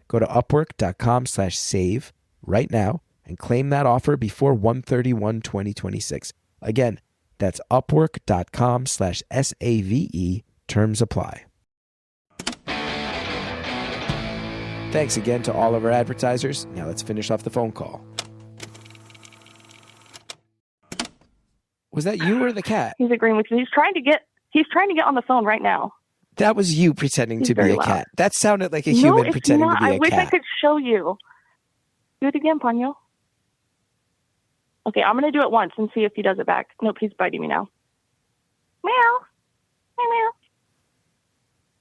Go to upwork.com/save right now and claim that offer before 1/31/2026. Again, that's upwork.com/SAVE. Terms apply. Thanks again to all of our advertisers. Now let's finish off the phone call. Was that you or the cat? He's agreeing with you. He's trying to get on the phone right now. That was you pretending He's to be very a loud. cat. That sounded like a human pretending to be a cat. I wish I could show you. Do it again, Ponyo. Okay, I'm going to do it once and see if he does it back. Nope, he's biting me now. Meow. Meow, meow.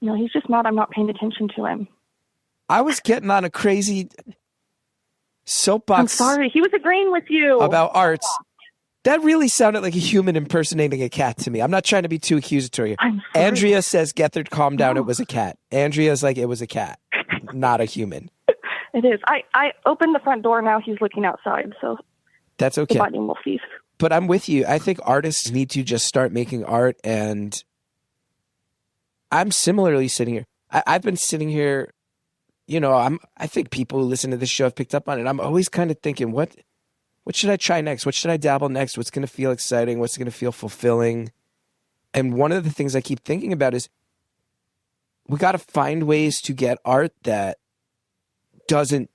No, he's just mad I'm not paying attention to him. I was getting on a crazy soapbox. I'm sorry. He was agreeing with you. About arts. That really sounded like a human impersonating a cat to me. I'm not trying to be too accusatory. I'm sorry. Andrea says, Gethard, calm down. It was a cat. Andrea's like, it was a cat, not a human. It is. I opened the front door. Now he's looking outside, so that's okay. The biting will cease. But I'm with you. I think artists need to just start making art, and I'm similarly sitting here. I've been sitting here, you know, I think people who listen to this show have picked up on it. I'm always kind of thinking, what should I try next? What should I dabble next? What's going to feel exciting? What's going to feel fulfilling? And one of the things I keep thinking about is we got to find ways to get art that doesn't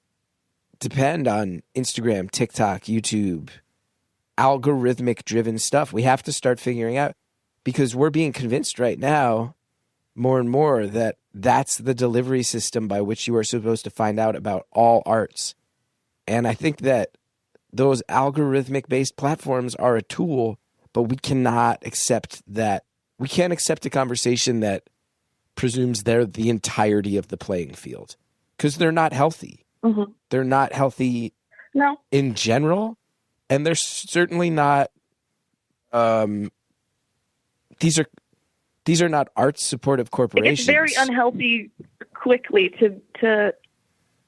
depend on Instagram, TikTok, YouTube, algorithmic driven stuff. We have to start figuring out, because we're being convinced right now more and more that that's the delivery system by which you are supposed to find out about all arts. And I think that those algorithmic based platforms are a tool, but we cannot accept that. We can't accept a conversation that presumes they're the entirety of the playing field, because they're not healthy. Mm-hmm. They're not healthy in general. And they're certainly not, these are not arts supportive corporations. It's very unhealthy quickly to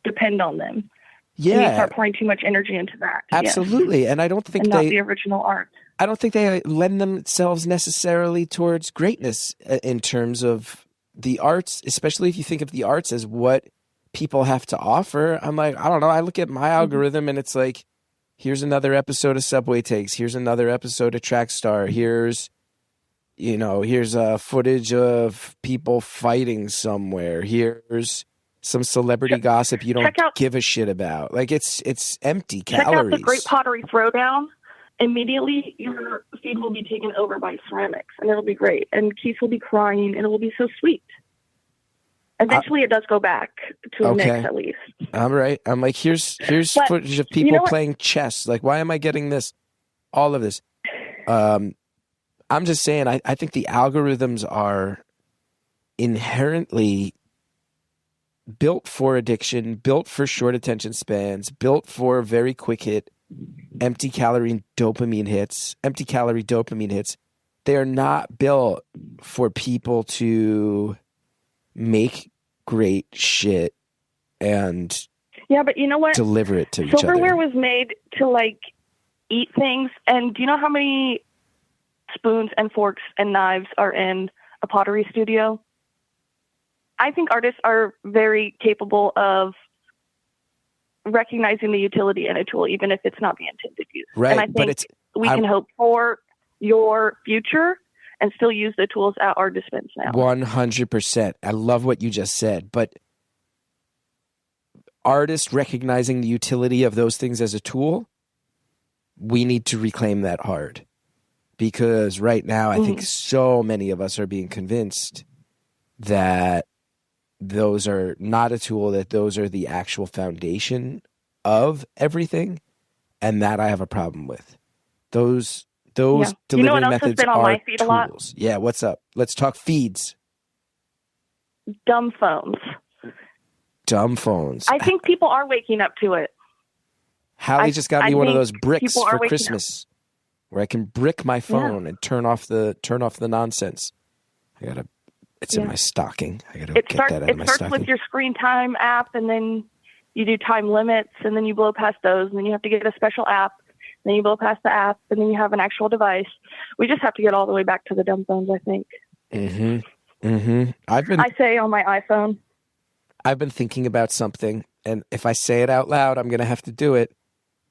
depend on them. Yeah. And you start pouring too much energy into that. Absolutely. Yes. And I don't think not the original art. I don't think they lend themselves necessarily towards greatness in terms of the arts, especially if you think of the arts as what people have to offer. I'm like, I don't know. I look at my algorithm and it's like, here's another episode of Subway Takes. Here's another episode of Trackstar. Here's footage of people fighting somewhere. Here's some celebrity gossip you don't give a shit about. Like, it's empty calories. Check out the Great Pottery Throwdown. Immediately, your feed will be taken over by ceramics, and it'll be great. And Keith will be crying, and it will be so sweet. Eventually, it does go back to a mix, at least. All right. I'm like, here's footage of people playing chess. Like, why am I getting this? All of this. I'm just saying, I think the algorithms are inherently built for addiction, built for short attention spans, built for very quick hit, empty calorie dopamine hits. They are not built for people to make great shit and but you know what? Deliver it to each other. Silverware was made to like eat things, and do you know how many spoons and forks and knives are in a pottery studio? I think artists are very capable of recognizing the utility in a tool, even if it's not the intended use. Right, and I think we can hope for your future and still use the tools at our dispense now. 100%. I love what you just said. But artists recognizing the utility of those things as a tool, we need to reclaim that hard. Because right now, I think so many of us are being convinced that those are not a tool, that those are the actual foundation of everything. And that I have a problem with. Those delivery methods are tools. Yeah, what's up? Let's talk feeds. Dumb phones. I think people are waking up to it. Hallie just got me one of those bricks for Christmas, where I can brick my phone and turn off the nonsense. It's in my stocking. I gotta get that out of my stocking. It starts with your screen time app, and then you do time limits, and then you blow past those, and then you have to get a special app, and then you blow past the app, and then you have an actual device. We just have to get all the way back to the dumb phones, I think. I say on my iPhone. I've been thinking about something, and if I say it out loud, I'm going to have to do it.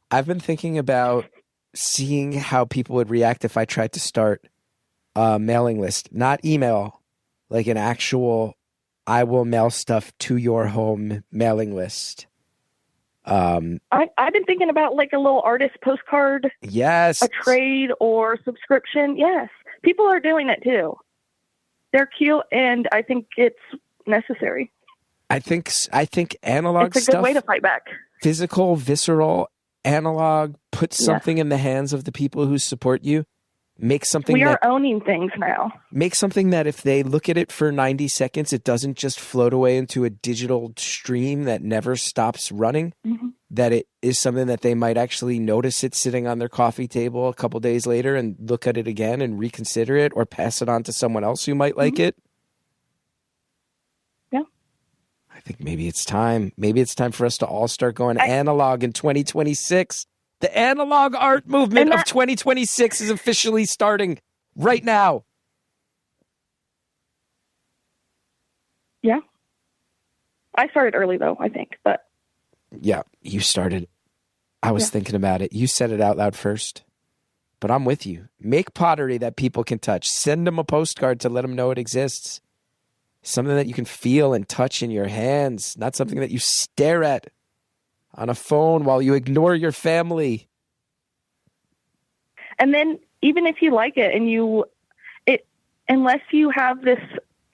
I've been thinking about seeing how people would react if I tried to start a mailing list, not email, like an actual I will mail stuff to your home mailing list. I've been thinking about like a little artist postcard. Yes. A trade or subscription. Yes. People are doing it too. They're cute, and I think it's necessary. I think analog It's a good stuff, way to fight back. physical, visceral, analog, put something in the hands of the people who support you. Make something we are owning things now. Make something that if they look at it for 90 seconds, it doesn't just float away into a digital stream that never stops running. That it is something that they might actually notice it sitting on their coffee table a couple days later and look at it again and reconsider it or pass it on to someone else who might like it. Yeah. I think maybe it's time. Maybe it's time for us to all start going analog in 2026. The analog art movement of 2026 is officially starting right now. Yeah. I started early, though, I think. But yeah, you started. I was thinking about it. You said it out loud first. But I'm with you. Make pottery that people can touch. Send them a postcard to let them know it exists. Something that you can feel and touch in your hands, not something that you stare at on a phone while you ignore your family. And then even if you like it and unless you have this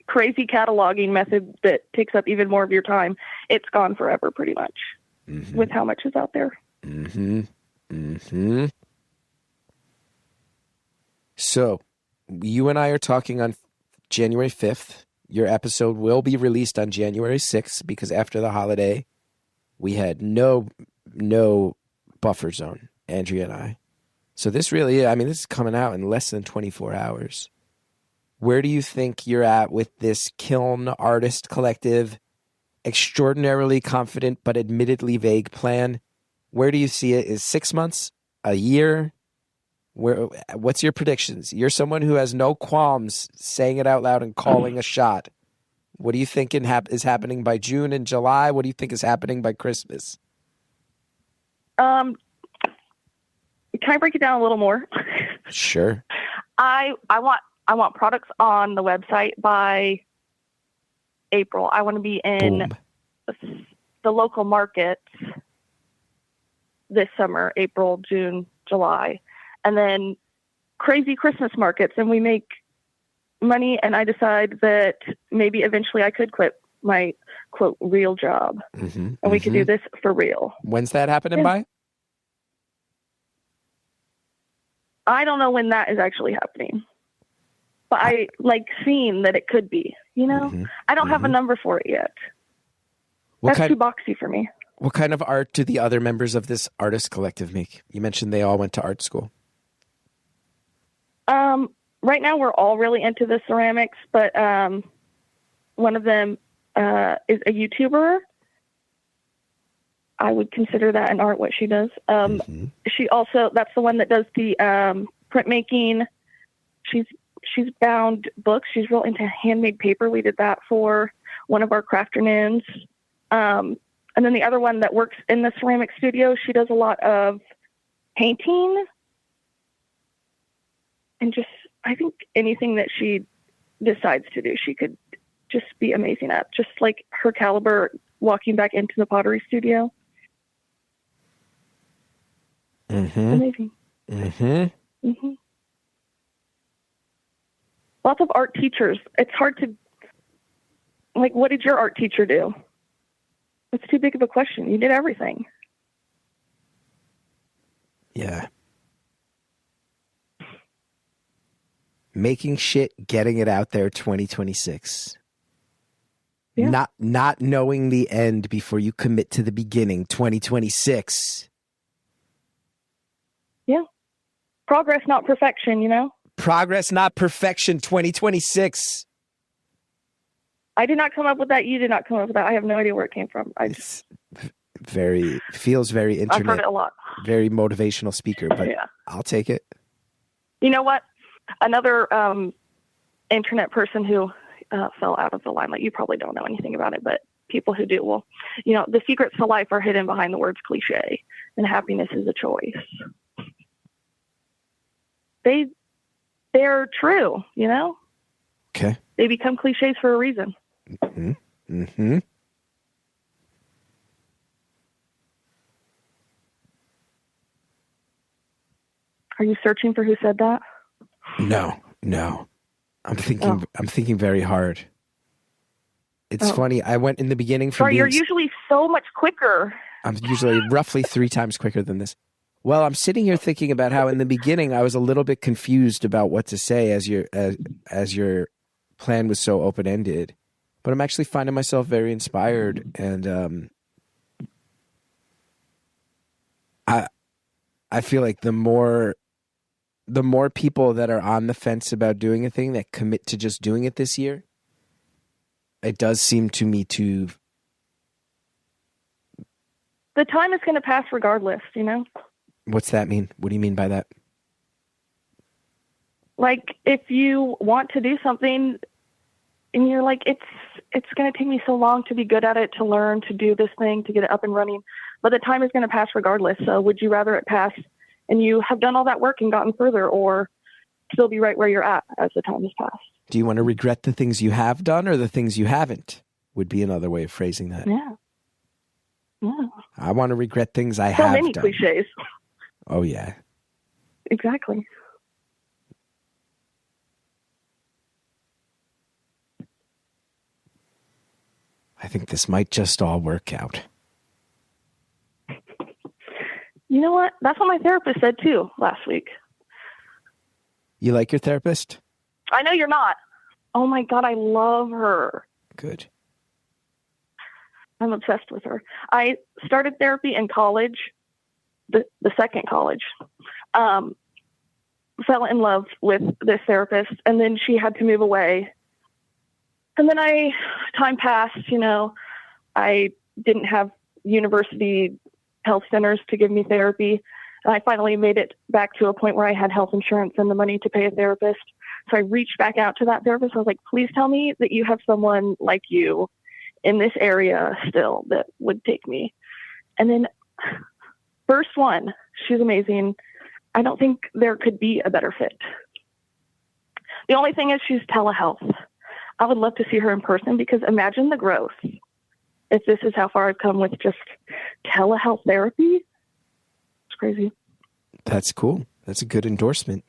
crazy cataloging method that takes up even more of your time, it's gone forever pretty much with how much is out there. So you and I are talking on January 5th. Your episode will be released on January 6th because after the holiday, we had no buffer zone, Andrea and I. So this really, this is coming out in less than 24 hours. Where do you think you're at with this Kiln Artist Collective, extraordinarily confident but admittedly vague plan? Where do you see it? Is 6 months? A year? What's your predictions? You're someone who has no qualms saying it out loud and calling a shot. What do you think is happening by June and July? What do you think is happening by Christmas? Can I break it down a little more? Sure. I want products on the website by April. I want to be in the local markets this summer, April, June, July, and then crazy Christmas markets. And we make money, and I decide that maybe eventually I could quit my, quote, real job. And we could do this for real. When's that happening by? I don't know when that is actually happening. But I like seeing that it could be, I don't have a number for it yet. That's too boxy for me. What kind of art do the other members of this artist collective make? You mentioned they all went to art school. Right now we're all really into the ceramics, but one of them is a YouTuber. I would consider that an art, what she does. She also, that's the one that does the printmaking. She's bound books. She's real into handmade paper. We did that for one of our craft afternoons. And then the other one that works in the ceramic studio, she does a lot of painting. And just, I think anything that she decides to do, she could just be amazing at. Just like her caliber walking back into the pottery studio. Amazing. Lots of art teachers. It's hard to, what did your art teacher do? It's too big of a question. You did everything. Yeah. Making shit, getting it out there, 2026. Yeah. Not knowing the end before you commit to the beginning, 2026. Yeah. Progress, not perfection, Progress, not perfection, 2026. I did not come up with that. You did not come up with that. I have no idea where it came from. feels very I've heard internet, it a lot. very motivational speaker, but Yeah. I'll take it. You know what? Another internet person who fell out of the limelight, you probably don't know anything about it, but people who do will, the secrets to life are hidden behind the words cliche, and happiness is a choice. They're true, Okay. They become cliches for a reason. Mm-hmm. Mm-hmm. Are you searching for who said that? No. I'm thinking very hard. It's funny. I went in the beginning from you're usually so much quicker. I'm usually roughly 3 times quicker than this. Well, I'm sitting here thinking about how in the beginning I was a little bit confused about what to say as your plan was so open-ended. But I'm actually finding myself very inspired, and I feel like the more people that are on the fence about doing a thing that commit to just doing it this year, it does seem to me to... The time is going to pass regardless, What's that mean? What do you mean by that? Like, if you want to do something and you're like, it's going to take me so long to be good at it, to learn, to do this thing, to get it up and running, but the time is going to pass regardless. So would you rather it pass and you have done all that work and gotten further, or still be right where you're at as the time has passed? Do you want to regret the things you have done or the things you haven't? Would be another way of phrasing that. Yeah. I want to regret things I so have many done. cliches. Oh, yeah. Exactly. I think this might just all work out. You know what? That's what my therapist said too last week. You like your therapist? I know you're not. Oh my God, I love her. Good. I'm obsessed with her. I started therapy in college, the second college. Fell in love with this therapist, and then she had to move away. And then time passed, I didn't have university health centers to give me therapy. And I finally made it back to a point where I had health insurance and the money to pay a therapist. So I reached back out to that therapist. I was like, please tell me that you have someone like you in this area still that would take me. And then first one, she's amazing. I don't think there could be a better fit. The only thing is she's telehealth. I would love to see her in person, because imagine the growth if this is how far I've come with just telehealth therapy. It's crazy. That's cool. That's a good endorsement.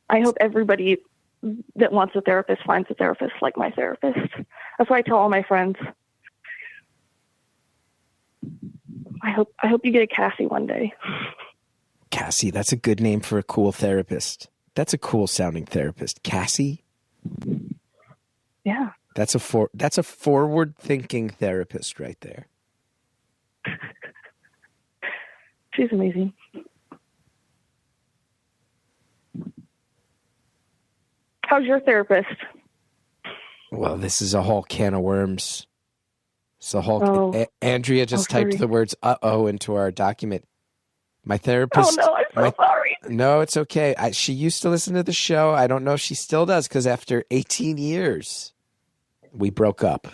I hope everybody that wants a therapist finds a therapist like my therapist. That's why I tell all my friends. I hope you get a Cassie one day. Cassie, that's a good name for a cool therapist. That's a cool sounding therapist. Cassie? Yeah. That's a forward thinking therapist right there. She's amazing. How's your therapist? Well, this is a whole can of worms. It's a whole... Andrea just typed the words "uh-oh" into our document. My therapist... Oh, no, I'm so sorry. No, it's okay. She used to listen to the show. I don't know if she still does, because after 18 years, we broke up.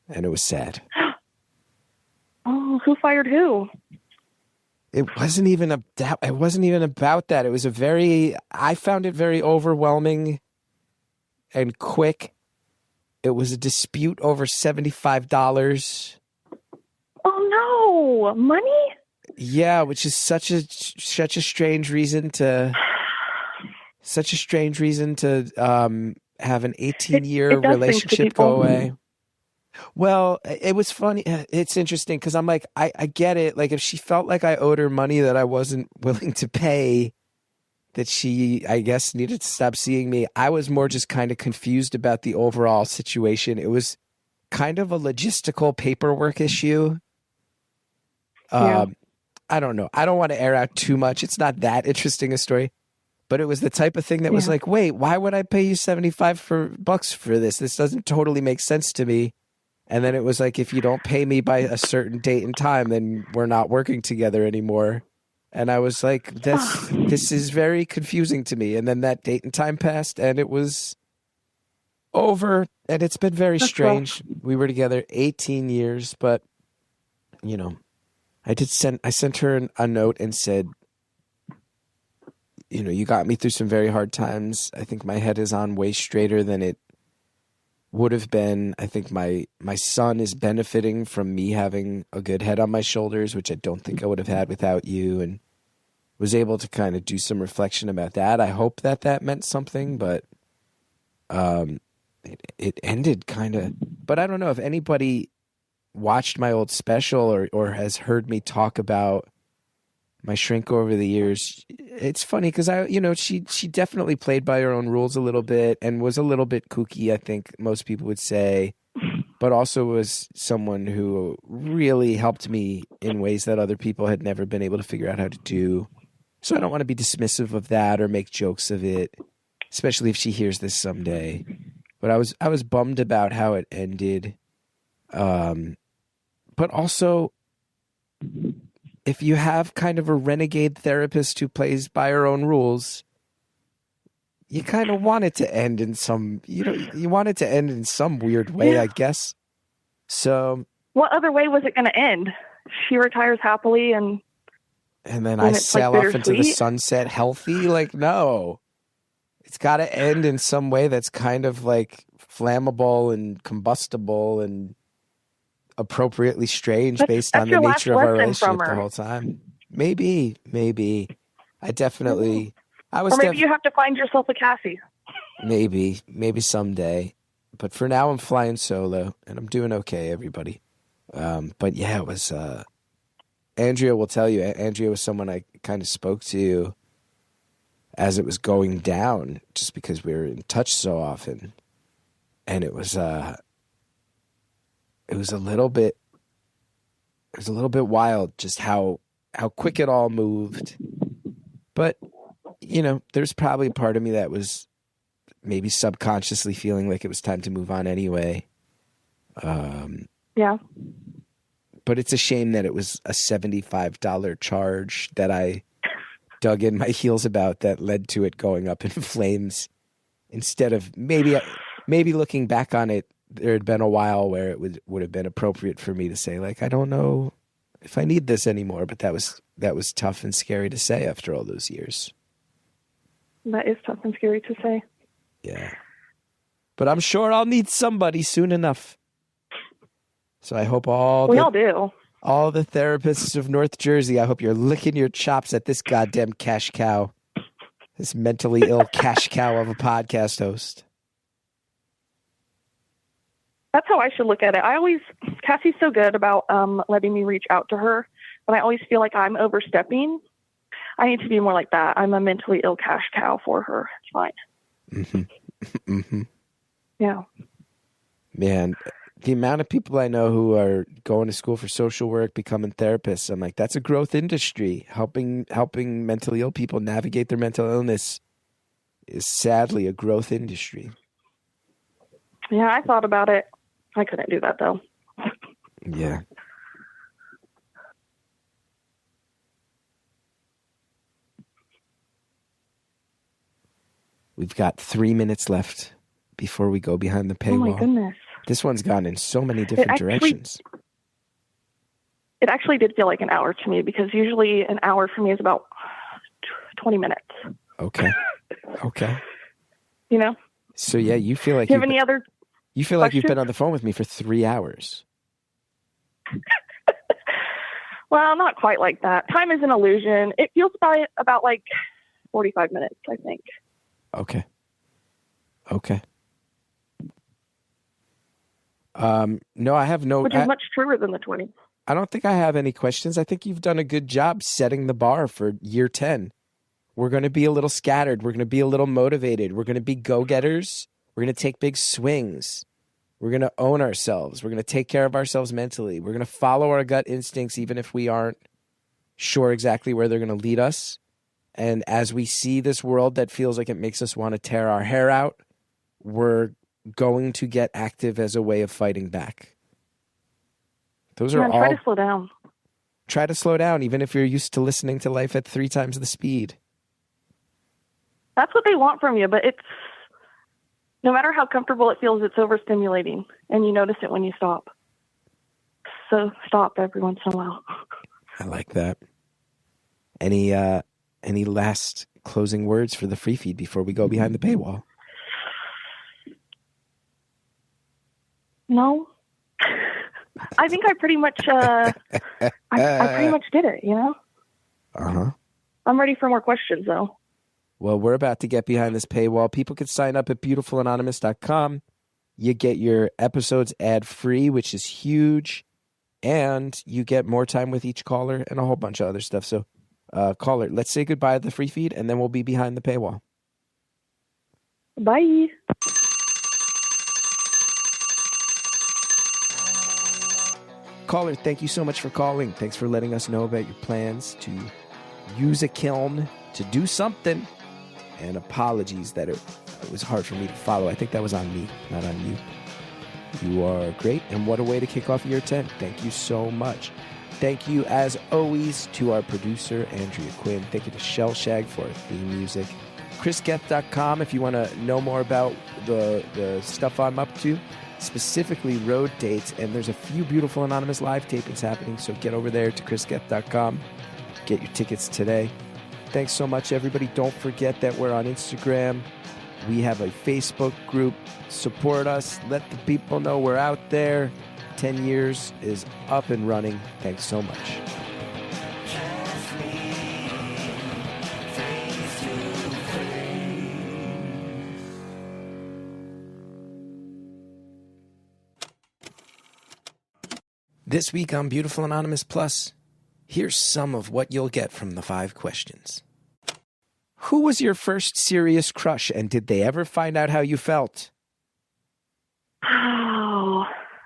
And it was sad. Oh, who fired who? It wasn't even about that. It was I found it very overwhelming and quick. It was a dispute over $75. Oh no, money? Yeah, which is such a strange reason to have an 18-year relationship go away. Well, it was funny. It's interesting because I'm like, I get it. Like, if she felt like I owed her money that I wasn't willing to pay, that she, I guess, needed to stop seeing me. I was more just kind of confused about the overall situation. It was kind of a logistical paperwork issue. Yeah. I don't know. I don't want to air out too much. It's not that interesting a story. But it was the type of thing that was like, wait, why would I pay you $75 for this? This doesn't totally make sense to me. And then it was like, if you don't pay me by a certain date and time, then we're not working together anymore. And I was like, this is very confusing to me. And then that date and time passed and it was over. And it's been very strange. Rough. We were together 18 years, but you know, I sent her a note and said, you know, you got me through some very hard times. I think my head is on way straighter than it would have been. I think my son is benefiting from me having a good head on my shoulders, which I don't think I would have had without you, and was able to kind of do some reflection about that. I hope that meant something, but it ended kind of, but I don't know if anybody watched my old special or has heard me talk about my shrink over the years. It's funny because she definitely played by her own rules a little bit and was a little bit kooky, I think most people would say, but also was someone who really helped me in ways that other people had never been able to figure out how to do. So I don't want to be dismissive of that or make jokes of it, especially if she hears this someday. But I was bummed about how it ended. But also, if you have kind of a renegade therapist who plays by her own rules, you kind of want it to end in some, you want it to end in some weird way, I guess. So, what other way was it going to end? She retires happily and then I sail off into the sunset healthy? Like, no. It's got to end in some way that's kind of like flammable and combustible and appropriately strange based on the nature of our relationship the whole time. Maybe. I definitely, I was. Or maybe you have to find yourself a Cassie. Maybe someday. But for now, I'm flying solo and I'm doing okay, everybody. But yeah, it was, Andrea will tell you, Andrea was someone I kind of spoke to as it was going down just because we were in touch so often. And it was a little bit wild just how quick it all moved. But, there's probably a part of me that was maybe subconsciously feeling like it was time to move on anyway. Yeah. But it's a shame that it was a $75 charge that I dug in my heels about that led to it going up in flames. Instead of maybe looking back on it, there had been a while where it would have been appropriate for me to say, like, I don't know if I need this anymore. But that was tough and scary to say after all those years. That is tough and scary to say. Yeah. But I'm sure I'll need somebody soon enough. So I hope we all do. All the therapists of North Jersey, I hope you're licking your chops at this goddamn cash cow. This mentally ill cash cow of a podcast host. That's how I should look at it. Cassie's so good about letting me reach out to her, but I always feel like I'm overstepping. I need to be more like that. I'm a mentally ill cash cow for her. It's fine. Mm-hmm. Mm-hmm. Yeah. Man, the amount of people I know who are going to school for social work, becoming therapists, I'm like, that's a growth industry. Helping mentally ill people navigate their mental illness is sadly a growth industry. Yeah, I thought about it. I couldn't do that, though. Yeah. We've got 3 minutes left before we go behind the paywall. Oh, my goodness. This one's gone in so many different directions. It actually did feel like an hour to me because usually an hour for me is about 20 minutes. Okay. So, yeah, you feel like do you have any other You feel like you've been on the phone with me for 3 hours. Well, not quite like that. Time is an illusion. It feels about like 45 minutes, I think. Okay. No, I have no... Which is much truer than the 20. I don't think I have any questions. I think you've done a good job setting the bar for year 10. We're going to be a little scattered. We're going to be a little motivated. We're going to be go-getters. We're going to take big swings. We're going to own ourselves. We're going to take care of ourselves mentally. We're going to follow our gut instincts even if we aren't sure exactly where they're going to lead us. And as we see this world that feels like it makes us want to tear our hair out, we're going to get active as a way of fighting back. Those are all. Try to slow down. Try to slow down, even if you're used to listening to life at 3 times the speed. That's what they want from you, but it's no matter how comfortable it feels, it's overstimulating, and you notice it when you stop. So stop every once in a while. I like that. Any last closing words for the free feed before we go behind the paywall? No. I think I pretty much I pretty much did it, you know? Uh-huh. I'm ready for more questions, though. Well, we're about to get behind this paywall. People can sign up at beautifulanonymous.com. You get your episodes ad-free, which is huge, and you get more time with each caller and a whole bunch of other stuff. So, caller, let's say goodbye to the free feed, and then we'll be behind the paywall. Bye. Caller, thank you so much for calling. Thanks for letting us know about your plans to use a kiln to do something. And apologies that it was hard for me to follow. I think that was on me, not on you. You are great, and what a way to kick off year 10. Thank you so much. Thank you, as always, to our producer, Andrea Quinn. Thank you to Shellshag for our theme music. ChrisGeth.com if you want to know more about the stuff I'm up to, specifically road dates, and there's a few Beautiful Anonymous live tapings happening, so get over there to ChrisGeth.com. Get your tickets today. Thanks so much, everybody. Don't forget that we're on Instagram. We have a Facebook group. Support us. Let the people know we're out there. 10 years is up and running. Thanks so much. This week on Beautiful Anonymous Plus, here's some of what you'll get from the 5 questions. Who was your first serious crush, and did they ever find out how you felt? Oh,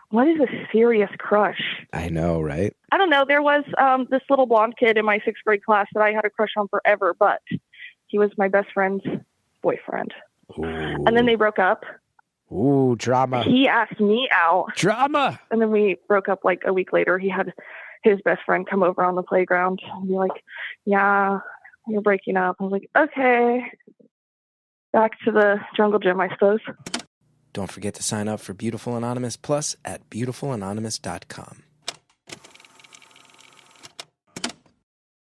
what is a serious crush? I know, right? I don't know. There was this little blonde kid in my 6th grade class that I had a crush on forever, but he was my best friend's boyfriend. Ooh. And then they broke up. Ooh, drama. He asked me out. Drama! And then we broke up like a week later. He had his best friend come over on the playground and be like, yeah, you're breaking up. I was like, okay. Back to the jungle gym, I suppose. Don't forget to sign up for Beautiful Anonymous Plus at beautifulanonymous.com.